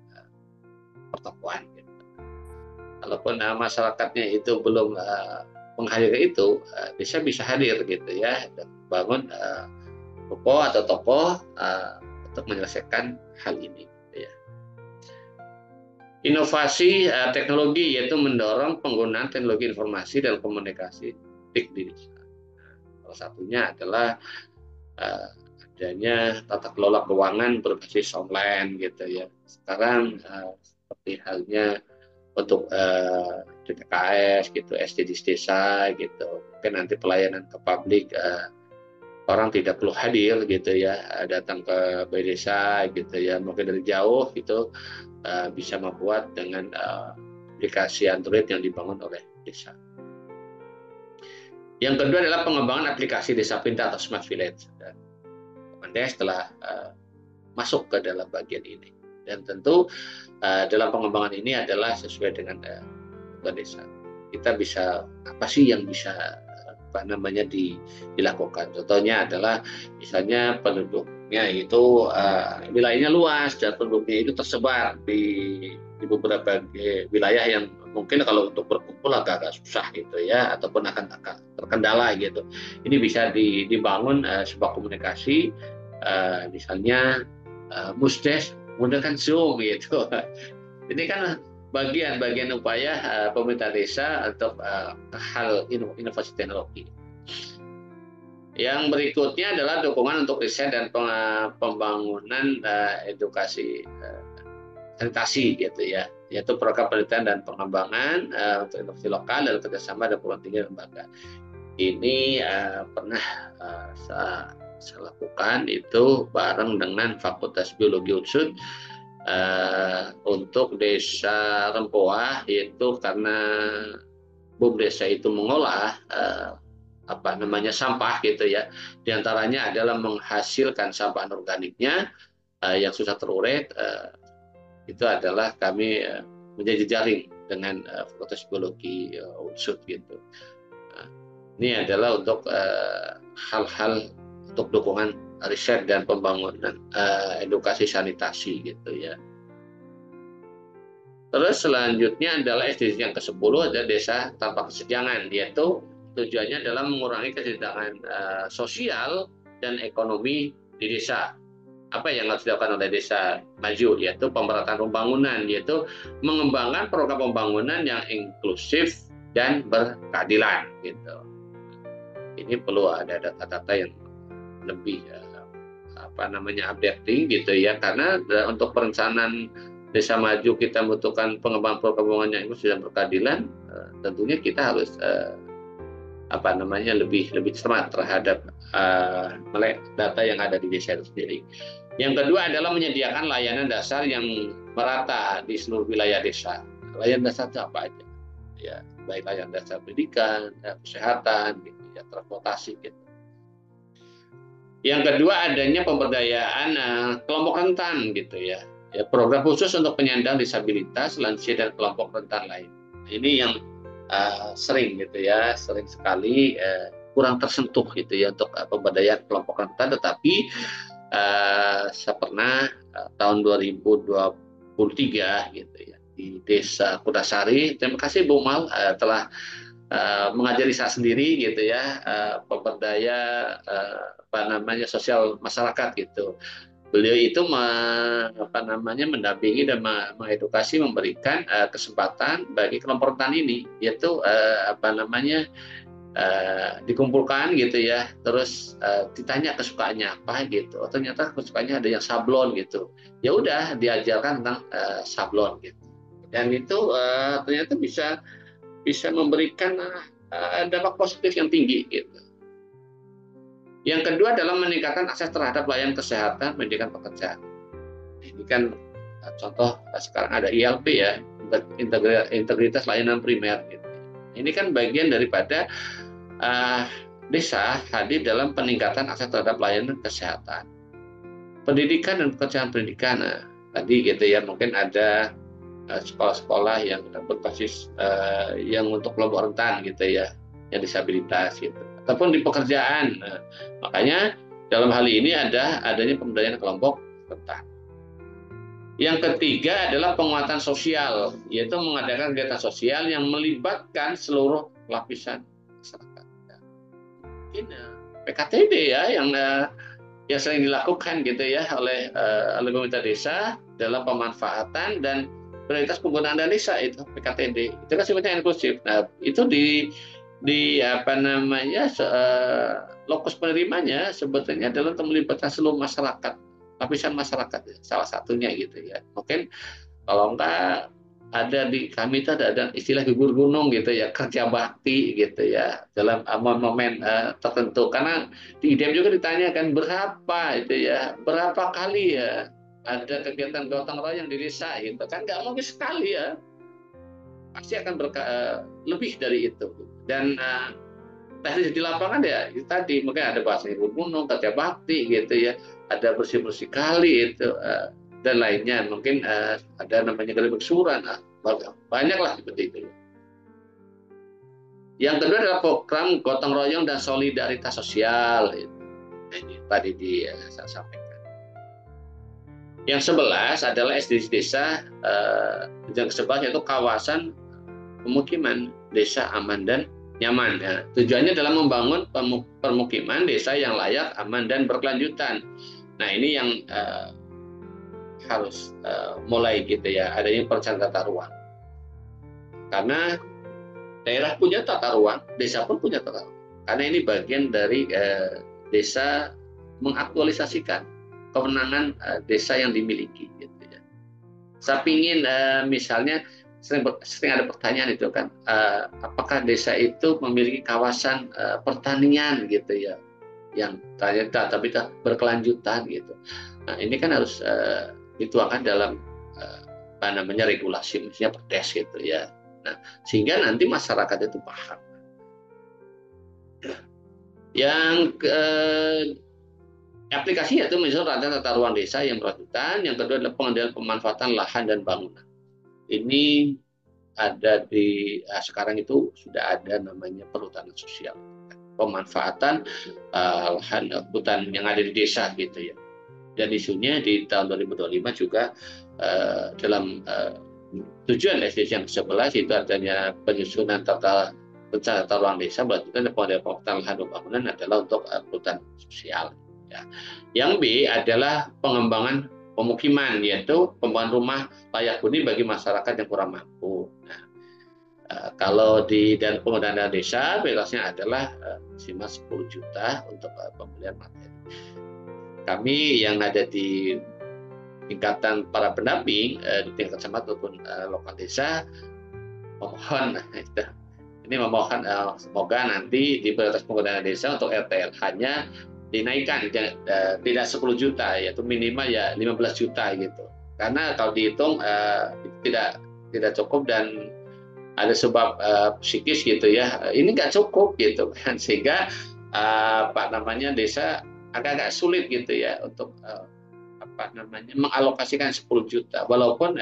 pertokoan. Gitu. Kalaupun masyarakatnya itu belum menghadiri itu, desa bisa hadir gitu ya, dan bangun toko atau toko untuk menyelesaikan hal ini. Gitu ya. Inovasi teknologi, yaitu mendorong penggunaan teknologi informasi dan komunikasi di desa. Salah satunya adalah adanya tata kelola keuangan berbasis online gitu ya. Sekarang seperti halnya untuk DPKS gitu, SDGs desa gitu. Mungkin nanti pelayanan ke publik orang tidak perlu hadir gitu ya, datang ke balai desa gitu ya, mungkin dari jauh itu bisa membuat dengan aplikasi Android yang dibangun oleh desa. Yang kedua adalah pengembangan aplikasi desa pintar atau smart village. Dan Kemendes telah masuk ke dalam bagian ini. Dan tentu dalam pengembangan ini adalah sesuai dengan desa. Kita bisa apa sih yang bisa dilakukan? Contohnya adalah misalnya penduduknya itu wilayahnya luas dan penduduknya itu tersebar di beberapa wilayah yang mungkin kalau untuk berkumpul agak susah gitu ya, ataupun akan terkendala gitu. Ini bisa dibangun sebuah komunikasi, misalnya Musdes menggunakan Zoom gitu. Ini kan bagian upaya pemerintah desa untuk hal inovasi teknologi. Yang berikutnya adalah dukungan untuk riset dan pembangunan edukasi sanitasi gitu ya, yaitu program penelitian dan pengembangan untuk inovasi lokal dan kerjasama dengan perguruan tinggi lembaga. Ini pernah saya lakukan itu bareng dengan Fakultas Biologi UNSUD untuk desa Rempoah, yaitu karena desa itu mengolah sampah gitu ya, diantaranya adalah menghasilkan sampah organiknya yang susah terurai. Itu adalah kami menjadi jaring dengan Fakultas Biologi UNSUD gitu. Ini adalah untuk hal-hal untuk dukungan riset dan pembangunan edukasi sanitasi gitu ya. Terus selanjutnya adalah SDGs yang ke-10 adalah desa tanpa kesenjangan, yaitu tujuannya adalah mengurangi kesenjangan sosial dan ekonomi di desa. Apa yang harus dilakukan oleh desa maju, yaitu pemerataan pembangunan, yaitu mengembangkan program pembangunan yang inklusif dan berkeadilan gitu. Ini perlu ada data-data yang lebih updating gitu ya, karena untuk perencanaan desa maju kita membutuhkan pengembangan perkembangan yang inklusif dan berkeadilan, tentunya kita harus lebih cermat terhadap melek data yang ada di desa itu sendiri. Yang kedua adalah menyediakan layanan dasar yang merata di seluruh wilayah desa. Layanan dasar itu apa aja? Ya, baik layanan dasar pendidikan, kesehatan, gitu ya, transportasi gitu. Yang kedua adanya pemberdayaan kelompok rentan gitu ya. Ya, program khusus untuk penyandang disabilitas, lansia dan kelompok rentan lain. Ini yang sering gitu ya, sering sekali kurang tersentuh gitu ya untuk pemberdayaan kelompok rentan, tetapi saya pernah tahun 2023 gitu ya di Desa Kudasari. Terima kasih Bu Mal telah mengajari saya sendiri gitu ya, pemberdaya sosial masyarakat gitu. Beliau itu mendampingi dan mengedukasi, memberikan kesempatan bagi kelompok rentan ini, yaitu dikumpulkan gitu ya, terus ditanya kesukaannya apa gitu. Oh, ternyata kesukaannya ada yang sablon gitu. Ya udah diajarkan tentang sablon gitu. Dan itu ternyata bisa memberikan dampak positif yang tinggi gitu. Yang kedua adalah meningkatkan akses terhadap layanan kesehatan, pendidikan, pekerjaan. Ini kan contoh sekarang ada ILP ya, integritas layanan primer gitu. Ini kan bagian daripada desa hadir dalam peningkatan akses terhadap layanan kesehatan, pendidikan dan pekerjaan pendidikan. Nah, tadi gitu ya, mungkin ada sekolah-sekolah yang berbasis yang untuk kelompok rentan gitu ya, yang disabilitas gitu, ataupun di pekerjaan. Nah, makanya dalam hal ini adanya pemberdayaan kelompok rentan. Yang ketiga adalah penguatan sosial, yaitu mengadakan kegiatan sosial yang melibatkan seluruh lapisan masyarakat. Mungkin PKTB ya yang sering dilakukan gitu ya oleh pemerintah desa dalam pemanfaatan dan prioritas penggunaan dana desa, itu PKTB. Itu kan sifatnya inklusif. Nah, itu lokus penerimanya sebetulnya adalah untuk melibatkan seluruh masyarakat, lapisan masyarakat salah satunya gitu ya. Mungkin kalau enggak ada di kami itu ada istilah gugur gunung gitu ya, kerja bakti gitu ya dalam momen tertentu, karena di IDEM juga ditanyakan berapa kali ya ada kegiatan gotong royong di desa gitu kan, nggak mungkin sekali ya, pasti akan lebih dari itu. Dan teknis di lapangan ya itu tadi, mungkin ada bahasa gugur gunung, kerja bakti gitu ya, ada bersih kali itu dan lainnya, mungkin ada namanya gerebek suran, banyaklah seperti itu. Yang kedua adalah program gotong royong dan solidaritas sosial. Ini tadi saya sampaikan. Yang 11 adalah SDGs desa, yang ke-11 yaitu kawasan pemukiman desa aman dan nyaman. Ya. Tujuannya adalah membangun permukiman desa yang layak, aman dan berkelanjutan. Nah, ini yang harus mulai gitu ya, adanya perencanaan tata ruang. Karena daerah punya tata ruang, desa pun punya tata ruang. Karena ini bagian dari desa mengaktualisasikan kewenangan desa yang dimiliki. Gitu ya. Saya ingin misalnya sering ada pertanyaan itu kan, apakah desa itu memiliki kawasan pertanian gitu ya, yang ternyata tapi berkelanjutan gitu. Nah, ini kan harus dituangkan dalam regulasi, misalnya perdes gitu ya. Nah, sehingga nanti masyarakat itu paham. Yang aplikasinya itu misalnya rancangan tata ruang desa yang berkelanjutan. Yang kedua adalah pengendalian pemanfaatan lahan dan bangunan. Ini ada sekarang itu sudah ada namanya perhutanan sosial, pemanfaatan lahan hutan yang ada di desa gitu ya. Dan isunya di tahun 2025 juga dalam tujuan SDGs yang ke-11 itu adanya penyusunan tata ruang desa, berarti pengadaan lahan dan bangunan adalah untuk hutan sosial. Ya. Yang B adalah pengembangan pemukiman, yaitu pembangunan rumah layak huni bagi masyarakat yang kurang mampu. Nah, kalau di dan penggunaan dana desa, batasnya adalah maksimal 10 juta untuk pembelian materi. kami yang ada di tingkatan para pendamping di tingkat kecamatan ataupun lokal desa memohon ini memohon semoga nanti di prioritas penggunaan desa untuk RTLH-nya dinaikkan tidak 10 juta yaitu minimal ya 15 juta gitu. Karena kalau dihitung tidak cukup dan ada sebab psikis gitu ya. Ini nggak cukup gitu kan sehingga desa agak-agak sulit gitu ya untuk mengalokasikan 10 juta walaupun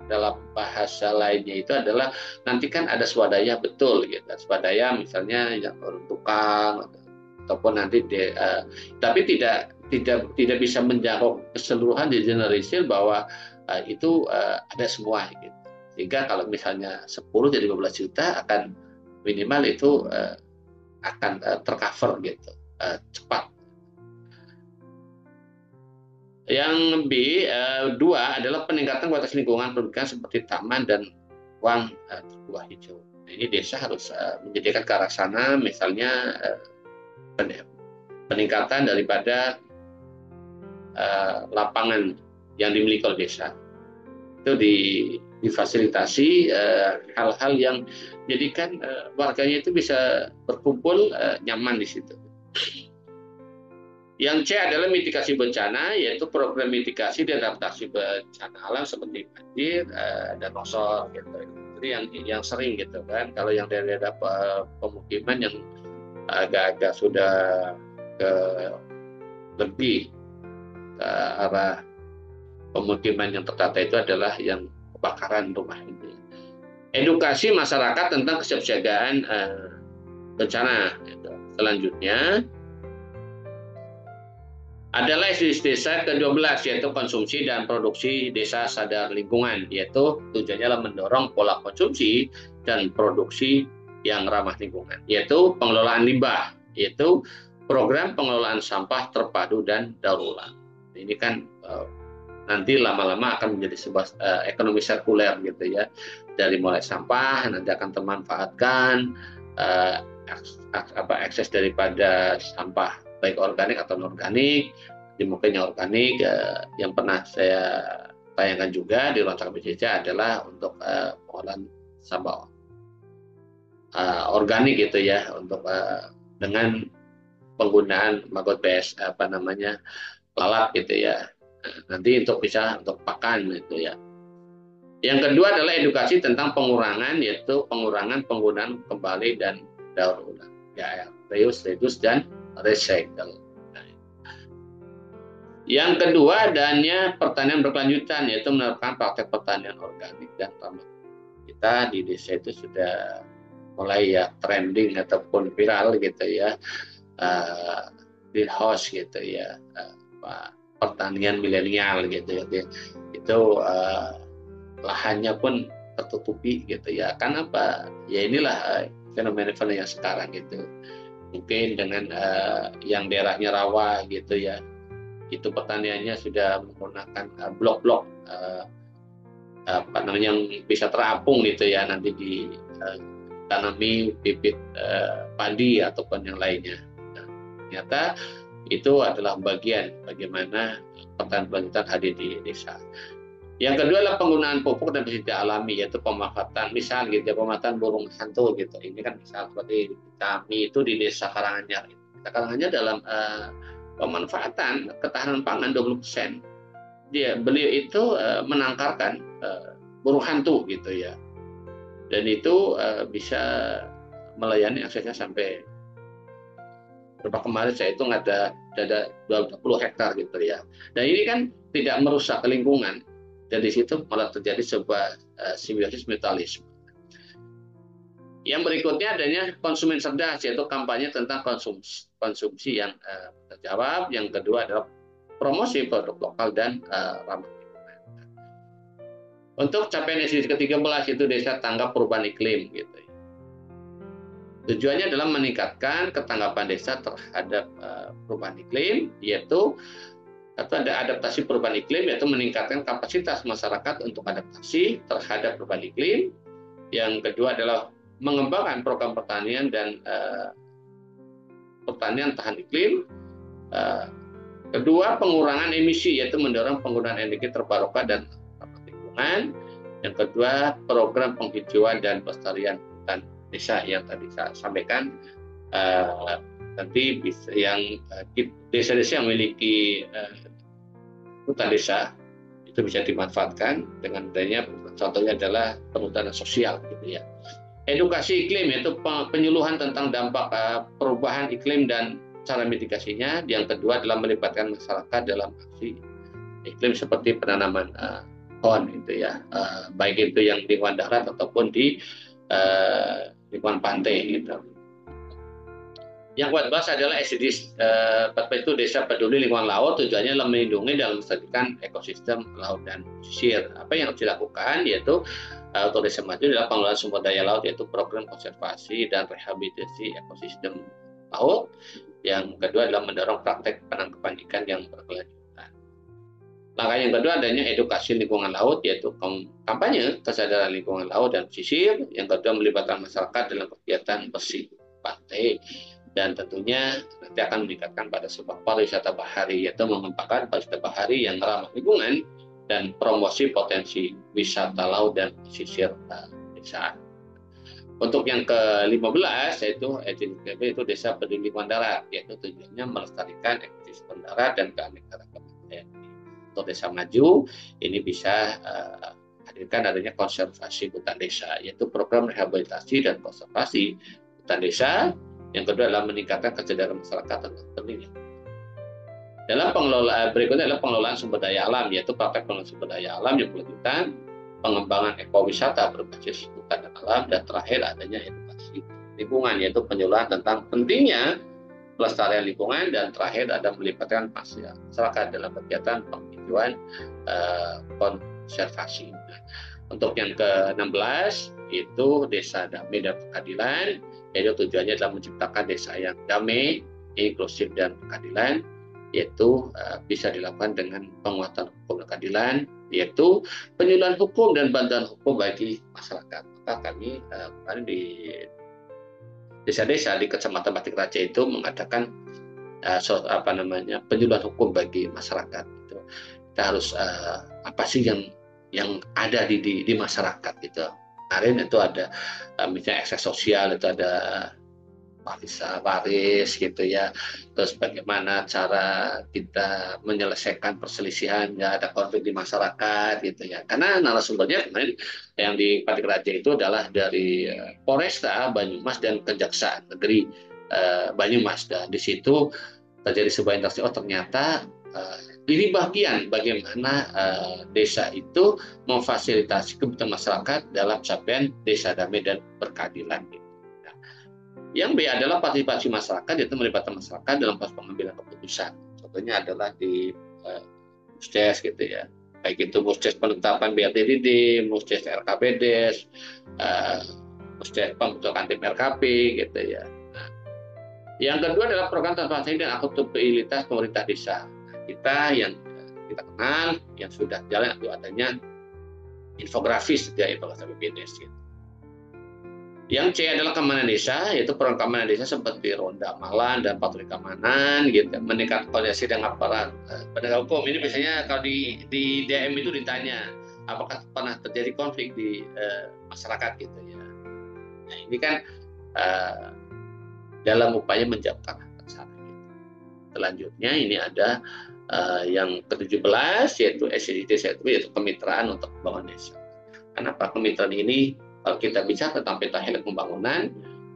dalam bahasa lainnya itu adalah nanti kan ada swadaya betul gitu, swadaya misalnya yang tukang ataupun nanti tapi tidak bisa menjangkau keseluruhan di generalisir bahwa itu ada semua gitu. Sehingga kalau misalnya 10 jadi 15 juta akan minimal itu akan tercover gitu cepat. Yang dua adalah peningkatan kualitas lingkungan pendidikan seperti taman dan ruang terbuka hijau. Ini desa harus menjadikan ke arah sana, misalnya peningkatan daripada lapangan yang dimiliki oleh desa. Itu difasilitasi hal-hal yang jadikan warganya itu bisa berkumpul nyaman di situ. Yang C adalah mitigasi bencana, yaitu program mitigasi dan adaptasi bencana alam seperti banjir dan longsor gitu. Jadi yang sering gitu kan. Kalau yang daerah pemukiman yang agak-agak sudah lebih ke arah pemukiman yang tertata itu adalah yang kebakaran rumah itu. Edukasi masyarakat tentang kesiapsiagaan bencana. Gitu. Selanjutnya adalah SDGs desa ke-12 yaitu konsumsi dan produksi desa sadar lingkungan, yaitu tujuannya adalah mendorong pola konsumsi dan produksi yang ramah lingkungan, yaitu pengelolaan limbah, yaitu program pengelolaan sampah terpadu dan daur ulang. Ini kan nanti lama-lama akan menjadi sebuah ekonomi sirkuler gitu ya, dari mulai sampah nanti akan termanfaatkan akses daripada sampah baik organik atau non-organik, mungkin yang organik yang pernah saya tayangkan juga di ruang cakap BCC adalah untuk pengolahan sampah organik gitu ya, untuk dengan penggunaan maggot PS lalat gitu ya, nanti untuk bisa untuk pakan gitu ya. Yang kedua adalah edukasi tentang pengurangan, yaitu pengurangan penggunaan kembali dan daur ulang ya, reuse, reduce dan recycle. Yang kedua adanya pertanian berkelanjutan, yaitu menerapkan praktek pertanian organik dan ramah. Kita di desa itu sudah mulai ya trending ataupun viral gitu ya, greenhouse gitu ya, pertanian milenial gitu ya. Itu lahannya pun tertutupi gitu ya. Kan apa? Ya inilah fenomena-fenomena yang sekarang gitu. Mungkin dengan yang daerahnya rawa gitu ya, itu pertaniannya sudah menggunakan blok-blok yang bisa terapung gitu ya, nanti ditanami bibit padi ataupun yang lainnya. Nah, ternyata itu adalah bagian bagaimana pertanian berkelanjutan hadir di desa. Yang kedua adalah penggunaan pupuk dan pestisida alami, yaitu pemanfaatan misal gitu ya, pemanfaatan burung hantu gitu. Ini kan misal seperti kami itu di desa Karanganyar. Karanganyar dalam pemanfaatan ketahanan pangan 20%. Beliau itu menangkarkan burung hantu gitu ya. Dan itu bisa melayani aksesnya sampai berapa kemarin saya hitung ada 20 hektar gitu ya. Dan ini kan tidak merusak lingkungan. Dan di situ malah terjadi sebuah simbiosis mutualisme. Yang berikutnya adanya konsumen cerdas, yaitu kampanye tentang konsumsi yang terjawab. Yang kedua adalah promosi produk lokal dan ramah lingkungan. Untuk capaian SDGs ke-13 itu desa tanggap perubahan iklim gitu. Tujuannya adalah meningkatkan ketanggapan desa terhadap perubahan iklim, yaitu atau ada adaptasi perubahan iklim, yaitu meningkatkan kapasitas masyarakat untuk adaptasi terhadap perubahan iklim. Yang kedua adalah mengembangkan program pertanian dan pertanian tahan iklim, Kedua, pengurangan emisi, yaitu mendorong penggunaan energi terbarukan dan ramah lingkungan. Yang kedua, program penghijauan dan pelestarian hutan desa yang tadi saya sampaikan. Nanti bisa yang desa-desa yang memiliki hutan desa itu bisa dimanfaatkan dengan adanya, contohnya adalah perhutanan sosial gitu ya. Edukasi iklim, yaitu penyuluhan tentang dampak perubahan iklim dan cara mitigasinya. Yang kedua adalah melibatkan masyarakat dalam aksi iklim seperti penanaman pohon itu ya, baik itu yang di lingkungan darat ataupun di lingkungan pantai gitu. Yang ke-14 adalah SDGs 14 itu Desa Peduli Lingkungan Laut, tujuannya adalah melindungi dan melestarikan ekosistem laut dan pesisir. Apa yang harus dilakukan yaitu untuk Desa Maju adalah pengelolaan sumber daya laut, yaitu program konservasi dan rehabilitasi ekosistem laut. Yang kedua adalah mendorong praktek penangkapan ikan yang berkelanjutan. Langkah yang kedua adanya edukasi lingkungan laut, yaitu kampanye kesadaran lingkungan laut dan pesisir. Yang kedua melibatkan masyarakat dalam kegiatan bersih pantai. Dan tentunya nanti akan meningkatkan pada sebuah pariwisata bahari, yaitu mengembangkan pariwisata bahari yang ramah lingkungan dan promosi potensi wisata laut dan pesisir desa. Untuk yang ke-15 yaitu Desa Peduli Lingkungan Darat, yaitu tujuannya melestarikan ekosistem darat dan keanekaragaman hayati. Untuk Desa Maju ini bisa hadirkan adanya konservasi hutan desa, yaitu program rehabilitasi dan konservasi hutan desa. Yang kedua adalah meningkatkan kesadaran masyarakat tentang pentingnya. Dalam pengelolaan berikutnya adalah pengelolaan sumber daya alam, yaitu praktek pengelolaan sumber daya alam yang berkelanjutan, pengembangan ekowisata berbasis hutan dan alam, dan terakhir adanya edukasi lingkungan, yaitu penyuluhan tentang pentingnya pelestarian lingkungan, dan terakhir ada melibatkan masyarakat dalam kegiatan penghijauan konservasi. Untuk yang ke-16 itu Desa Damai dan Pengadilan, yaitu tujuannya adalah menciptakan desa yang damai, inklusif dan pengadilan, yaitu bisa dilakukan dengan penguatan hukum dan keadilan, yaitu penyuluhan hukum dan bantuan hukum bagi masyarakat. Maka kami kemarin di desa-desa di Kecamatan Batik Raja itu mengadakan penyuluhan hukum bagi masyarakat. Itu kita harus apa sih yang ada di masyarakat gitu. Kemarin itu ada misalnya akses sosial, itu ada waris gitu ya, terus bagaimana cara kita menyelesaikan perselisihan, ya ada konflik di masyarakat gitu ya, karena narasumbernya kemarin yang di Batik Raja itu adalah dari Polresta Banyumas dan Kejaksaan Negeri Banyumas, dan di situ terjadi sebuah interaksi, oh ternyata ini bagian bagaimana desa itu memfasilitasi kebutuhan masyarakat dalam capaian desa damai dan berkeadilan. Nah, yang B adalah partisipasi masyarakat, yaitu melibatkan masyarakat dalam proses pengambilan keputusan. Contohnya adalah di Musdes gitu ya, baik itu Musdes penetapan BRTDD, Musdes RKPDes, Musdes pembentukan tim RKP gitu ya. Nah, yang kedua adalah program transparansi dan akuntabilitas pemerintah desa. Kita yang kita kenal yang sudah jalan itu adanya infografis setiap infografis BPDes. Gitu. Yang C adalah keamanan desa, yaitu program keamanan desa seperti ronda amalan dan patroli keamanan, gitu, meningkatkan koordinasi dengan aparat penegak hukum. Ini biasanya kalau di DM itu ditanya, apakah pernah terjadi konflik di masyarakat gitu ya. Nah, ini kan dalam upaya menjawab hak sana. Gitu. Selanjutnya ini ada yang ke-17 yaitu SDGs, yaitu kemitraan untuk pembangunan desa. Kenapa kemitraan ini? Kalau kita bicara tentang peta helik pembangunan,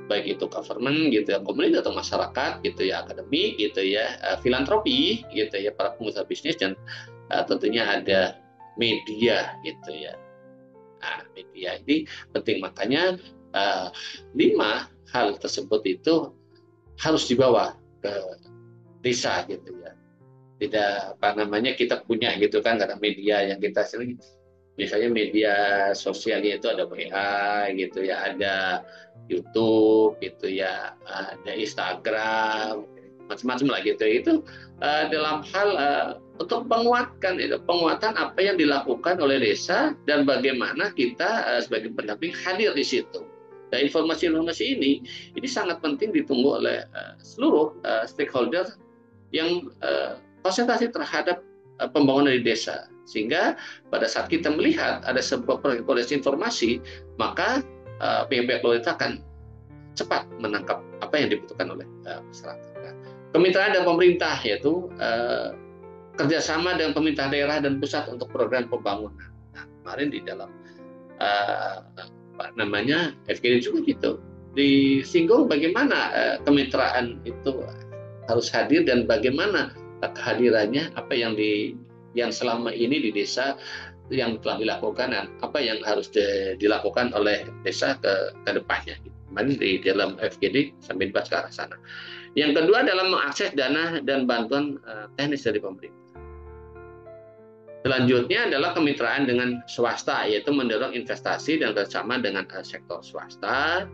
baik itu government gitu ya, komunitas atau masyarakat gitu ya, akademik gitu ya, filantropi gitu ya, para pengusaha bisnis, dan tentunya ada media gitu ya. Nah, media ini penting, makanya 5 hal tersebut itu harus dibawa ke desa gitu ya. Tidak kita punya gitu kan, karena media yang kita sering, misalnya media sosialnya itu ada WA gitu ya, ada YouTube gitu ya, ada Instagram, macam-macam lah gitu. Itu dalam hal untuk penguatan apa yang dilakukan oleh desa dan bagaimana kita sebagai pendamping hadir di situ. Dan informasi-informasi ini sangat penting ditunggu oleh seluruh stakeholder yang konsentrasi terhadap pembangunan di desa. Sehingga pada saat kita melihat ada sebuah proyek informasi, maka pihak-pihak pemerintah akan cepat menangkap apa yang dibutuhkan oleh masyarakat. Kemitraan dengan pemerintah yaitu kerjasama dengan pemerintah daerah dan pusat untuk program pembangunan. Nah, kemarin di dalam FGD juga gitu disinggung bagaimana kemitraan itu harus hadir dan bagaimana kehadirannya, apa yang selama ini di desa yang telah dilakukan dan apa yang harus dilakukan oleh desa ke depannya. Kemarin di dalam FGD sampai dibahas ke arah sana. Yang kedua adalah mengakses dana dan bantuan teknis dari pemerintah. Selanjutnya adalah kemitraan dengan swasta, yaitu mendorong investasi dan kerjasama dengan sektor swasta.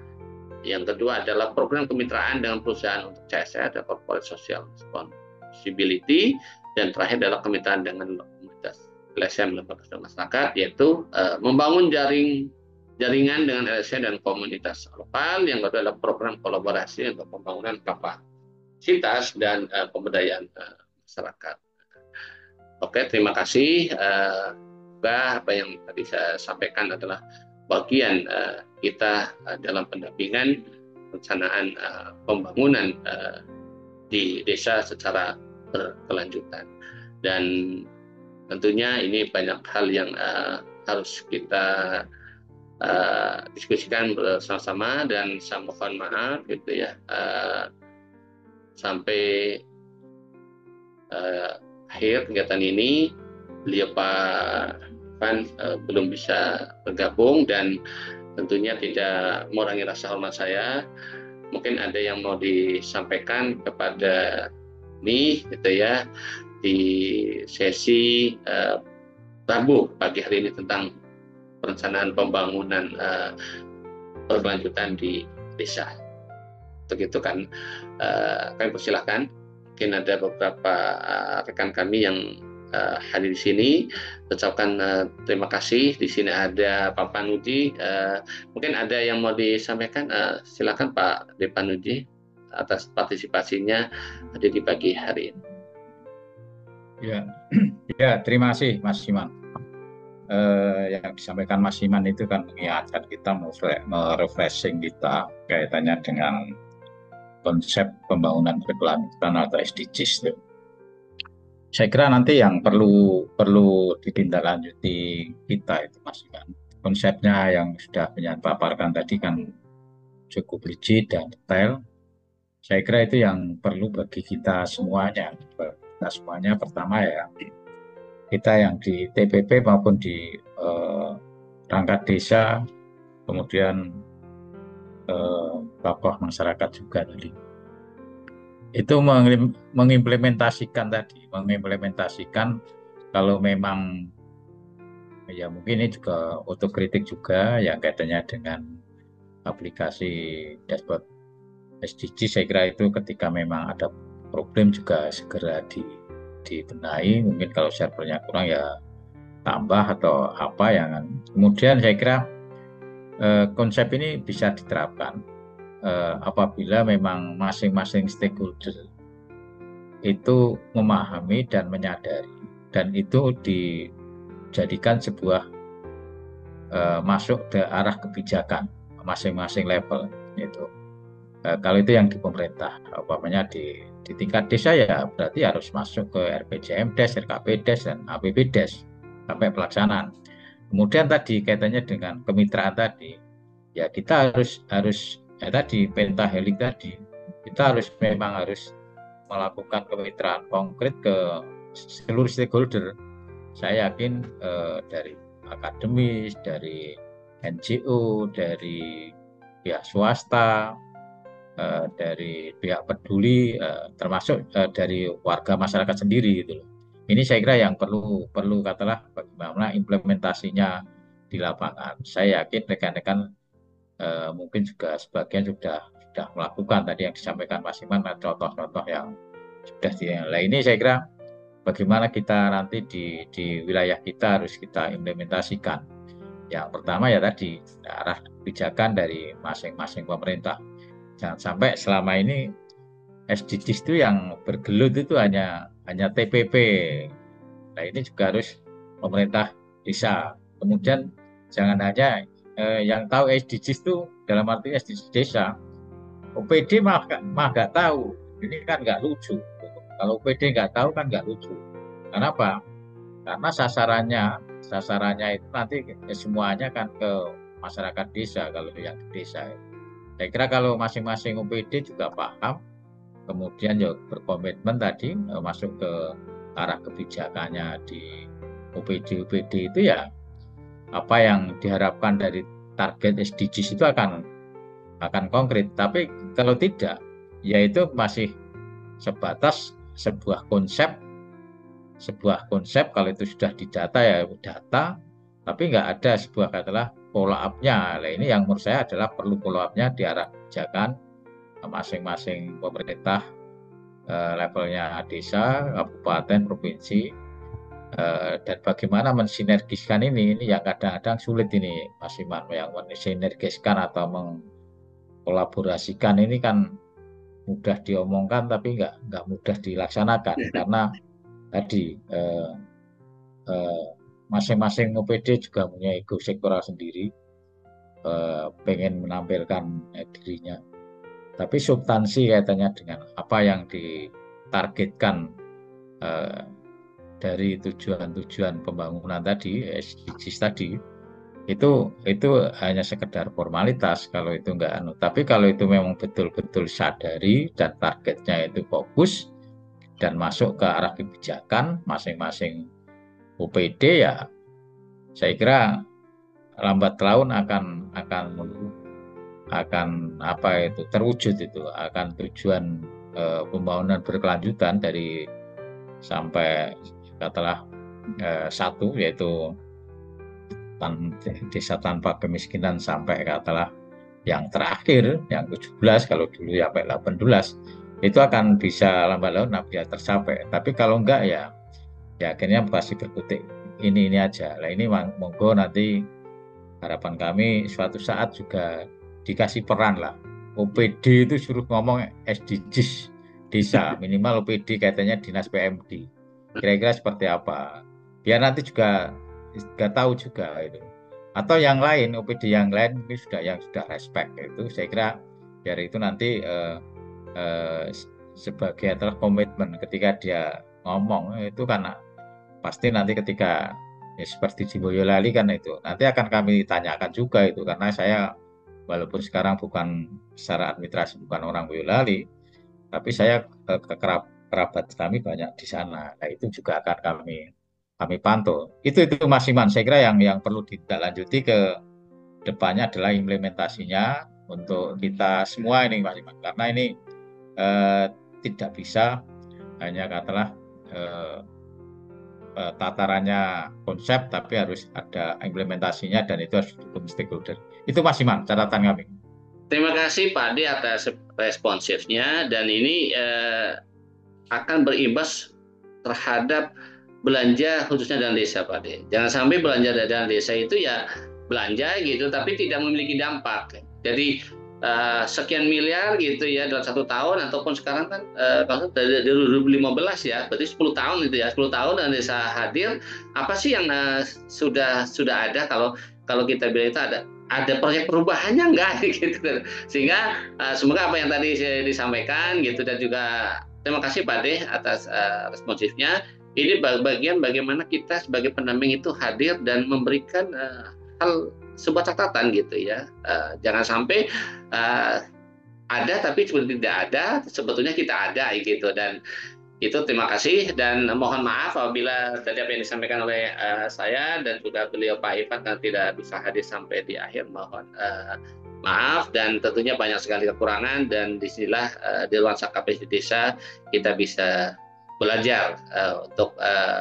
Yang kedua adalah program kemitraan dengan perusahaan untuk CSR dan corporate social responsibility. Dan terakhir adalah kemitraan dengan komunitas LSM, lembaga masyarakat, yaitu membangun jaringan dengan LSM dan komunitas lokal. Yang kedua adalah program kolaborasi untuk pembangunan kapasitas dan pemberdayaan masyarakat. Oke, terima kasih. Apa yang tadi saya sampaikan adalah bagian kita dalam pendampingan perencanaan pembangunan di desa secara berkelanjutan. Dan tentunya ini banyak hal yang harus kita diskusikan bersama-sama, dan saya mohon maaf gitu ya, sampai akhir kegiatan ini beliau Pak Van belum bisa bergabung, dan tentunya tidak mengurangi rasa hormat saya. Mungkin ada yang mau disampaikan kepada ini gitu ya di sesi Rabu pagi hari ini tentang perencanaan pembangunan berkelanjutan di desa. Begitu kan, kami persilahkan. Mungkin ada beberapa rekan kami yang hadir di sini. Ucapkan terima kasih. Di sini ada Pak Panuji. Mungkin ada yang mau disampaikan. Silakan Pak Panuji atas partisipasinya ada di pagi hari ini. Ya, terima kasih Mas Iman. Yang disampaikan Mas Iman itu kan mengingatkan kita, merefreshing kita kaitannya dengan konsep pembangunan berkelanjutan atau SDGs itu. Saya kira nanti yang perlu ditindaklanjuti kita itu Mas Iman. Konsepnya yang sudah paparkan tadi kan cukup rigid dan detail. Saya kira itu yang perlu bagi kita semuanya. Pertama ya, kita yang di TPP maupun di perangkat desa, kemudian tokoh masyarakat juga tadi, itu mengimplementasikan kalau memang ya mungkin ini juga otokritik juga yang kaitannya dengan aplikasi dashboard SDG. Saya kira itu ketika memang ada problem juga segera dibenahi. Mungkin kalau servernya kurang ya tambah atau apa yang. Kemudian saya kira konsep ini bisa diterapkan apabila memang masing-masing stakeholder itu memahami dan menyadari, dan itu dijadikan sebuah masuk ke arah kebijakan masing-masing level itu. Kalau itu yang di pemerintah, umpamanya di tingkat desa ya berarti harus masuk ke RPJMDes, RKPDes, dan APBDes sampai pelaksanaan. Kemudian tadi kaitannya dengan kemitraan tadi, ya kita harus ya tadi pentahelix tadi, kita memang harus melakukan kemitraan konkret ke seluruh stakeholder. Saya yakin dari akademis, dari NGO, dari pihak swasta, dari pihak peduli, termasuk dari warga masyarakat sendiri gitu loh. Ini saya kira yang perlu katalah bagaimana implementasinya di lapangan. Saya yakin rekan-rekan mungkin juga sebagian sudah melakukan tadi yang disampaikan Mas Iman, contoh-contoh yang sudah dinilai. Ini saya kira bagaimana kita nanti di wilayah kita harus kita implementasikan. Yang pertama ya tadi arah kebijakan dari masing-masing pemerintah. Jangan sampai selama ini SDGs itu yang bergelut itu hanya hanya TPP. Nah, ini juga harus pemerintah desa. Kemudian jangan hanya yang tahu SDGs itu dalam arti SDGs desa. OPD mah nggak tahu. Ini kan nggak lucu. Kalau OPD nggak tahu kan nggak lucu. Kenapa? Karena sasarannya itu nanti semuanya kan ke masyarakat desa kalau yang di desa. Saya kira kalau masing-masing OPD juga paham, kemudian ya berkomitmen tadi masuk ke arah kebijakannya di OPD itu ya apa yang diharapkan dari target SDGs itu akan konkret. Tapi kalau tidak, ya itu masih sebatas sebuah konsep kalau itu sudah didata ya data, tapi nggak ada sebuah katalah follow up-nya. Nah, ini yang menurut saya adalah perlu follow up-nya di arah kebijakan masing-masing pemerintah levelnya desa, kabupaten, provinsi, dan bagaimana mensinergiskan ini yang kadang-kadang sulit ini Mas Iman, yang mensinergiskan atau mengkolaborasikan ini kan mudah diomongkan tapi nggak mudah dilaksanakan karena tadi masing-masing OPD juga punya ego sektoral sendiri, pengen menampilkan dirinya. Tapi substansi kaitannya dengan apa yang ditargetkan dari tujuan-tujuan pembangunan tadi, SDGs tadi, itu hanya sekedar formalitas kalau itu enggak anu. Tapi kalau itu memang betul-betul sadari dan targetnya itu fokus dan masuk ke arah kebijakan masing-masing OPD ya, saya kira lambat laun akan apa itu terwujud itu akan tujuan pembangunan berkelanjutan dari sampai katalah satu yaitu desa tanpa kemiskinan sampai katalah yang terakhir yang 17 kalau dulu ya sampai 18 itu akan bisa lambat laun bisa tercapai. Tapi kalau enggak ya akhirnya pasti berkutik ini aja. Nah ini monggo nanti harapan kami suatu saat juga dikasih peran lah. OPD itu suruh ngomong SDGs desa, minimal OPD katanya dinas PMD. Kira-kira seperti apa? Biar nanti juga nggak tahu juga itu. Atau yang lain, OPD yang lain ini yang sudah respect itu, saya kira biar itu nanti sebagai adalah komitmen ketika dia ngomong itu kan pasti nanti ketika ya seperti di Boyolali kan itu nanti akan kami tanyakan juga itu karena saya walaupun sekarang bukan secara administrasi bukan orang Boyolali tapi saya kerabat kami banyak di sana. Nah itu juga akan kami pantau. Itu Mas Iman. Saya kira yang perlu ditindaklanjuti ke depannya adalah implementasinya untuk kita semua ini Mas Iman. Karena ini tidak bisa hanya katalah tatarannya konsep tapi harus ada implementasinya dan itu harus didukung stakeholder. Itu Mas Iman catatan kami. Terima kasih Pak Ade atas responsifnya dan ini akan berimbas terhadap belanja khususnya dalam desa Pak Ade. Jangan sampai belanja dalam desa itu ya belanja gitu tapi tidak memiliki dampak. Jadi sekian miliar gitu ya dalam 1 tahun ataupun sekarang kan kalau dari 2015 ya berarti 10 tahun itu ya 10 tahun dan desa hadir apa sih yang sudah ada kalau kita bilang itu ada proyek perubahannya enggak gitu sehingga semoga apa yang tadi saya disampaikan gitu dan juga terima kasih Pak Ade atas responsifnya. Ini bagian bagaimana kita sebagai pendamping itu hadir dan memberikan hal sebuah catatan gitu ya. Jangan sampai ada tapi sebenarnya tidak ada, sebetulnya kita ada gitu dan itu terima kasih dan mohon maaf apabila tadi apa yang disampaikan oleh saya dan juga beliau Pak Ifat tidak bisa hadir sampai di akhir mohon maaf dan tentunya banyak sekali kekurangan dan disinilah di ruang KPS di desa kita bisa belajar untuk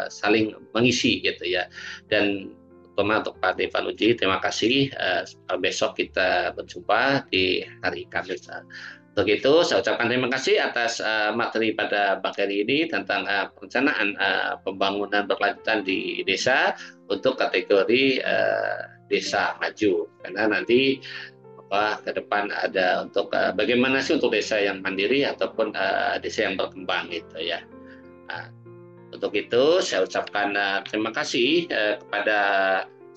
saling mengisi gitu ya dan terutama untuk Pak Devan Uji terima kasih besok kita berjumpa di hari Kamis. Untuk itu saya ucapkan terima kasih atas materi pada pagi hari ini tentang perencanaan pembangunan berkelanjutan di desa untuk kategori desa maju karena nanti ke depan ada untuk bagaimana sih untuk desa yang mandiri ataupun desa yang berkembang gitu ya. Untuk itu saya ucapkan terima kasih kepada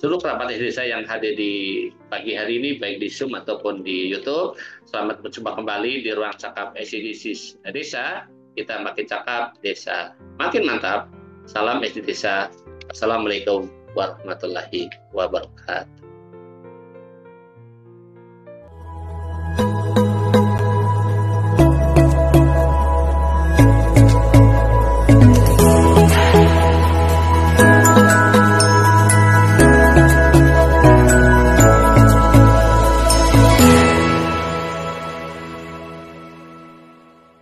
seluruh kerabat desa yang hadir di pagi hari ini, baik di Zoom ataupun di YouTube. Selamat berjumpa kembali di ruang cakap SDGs Desa. Kita makin cakap, desa makin mantap. Salam SD Desa. Assalamualaikum warahmatullahi wabarakatuh.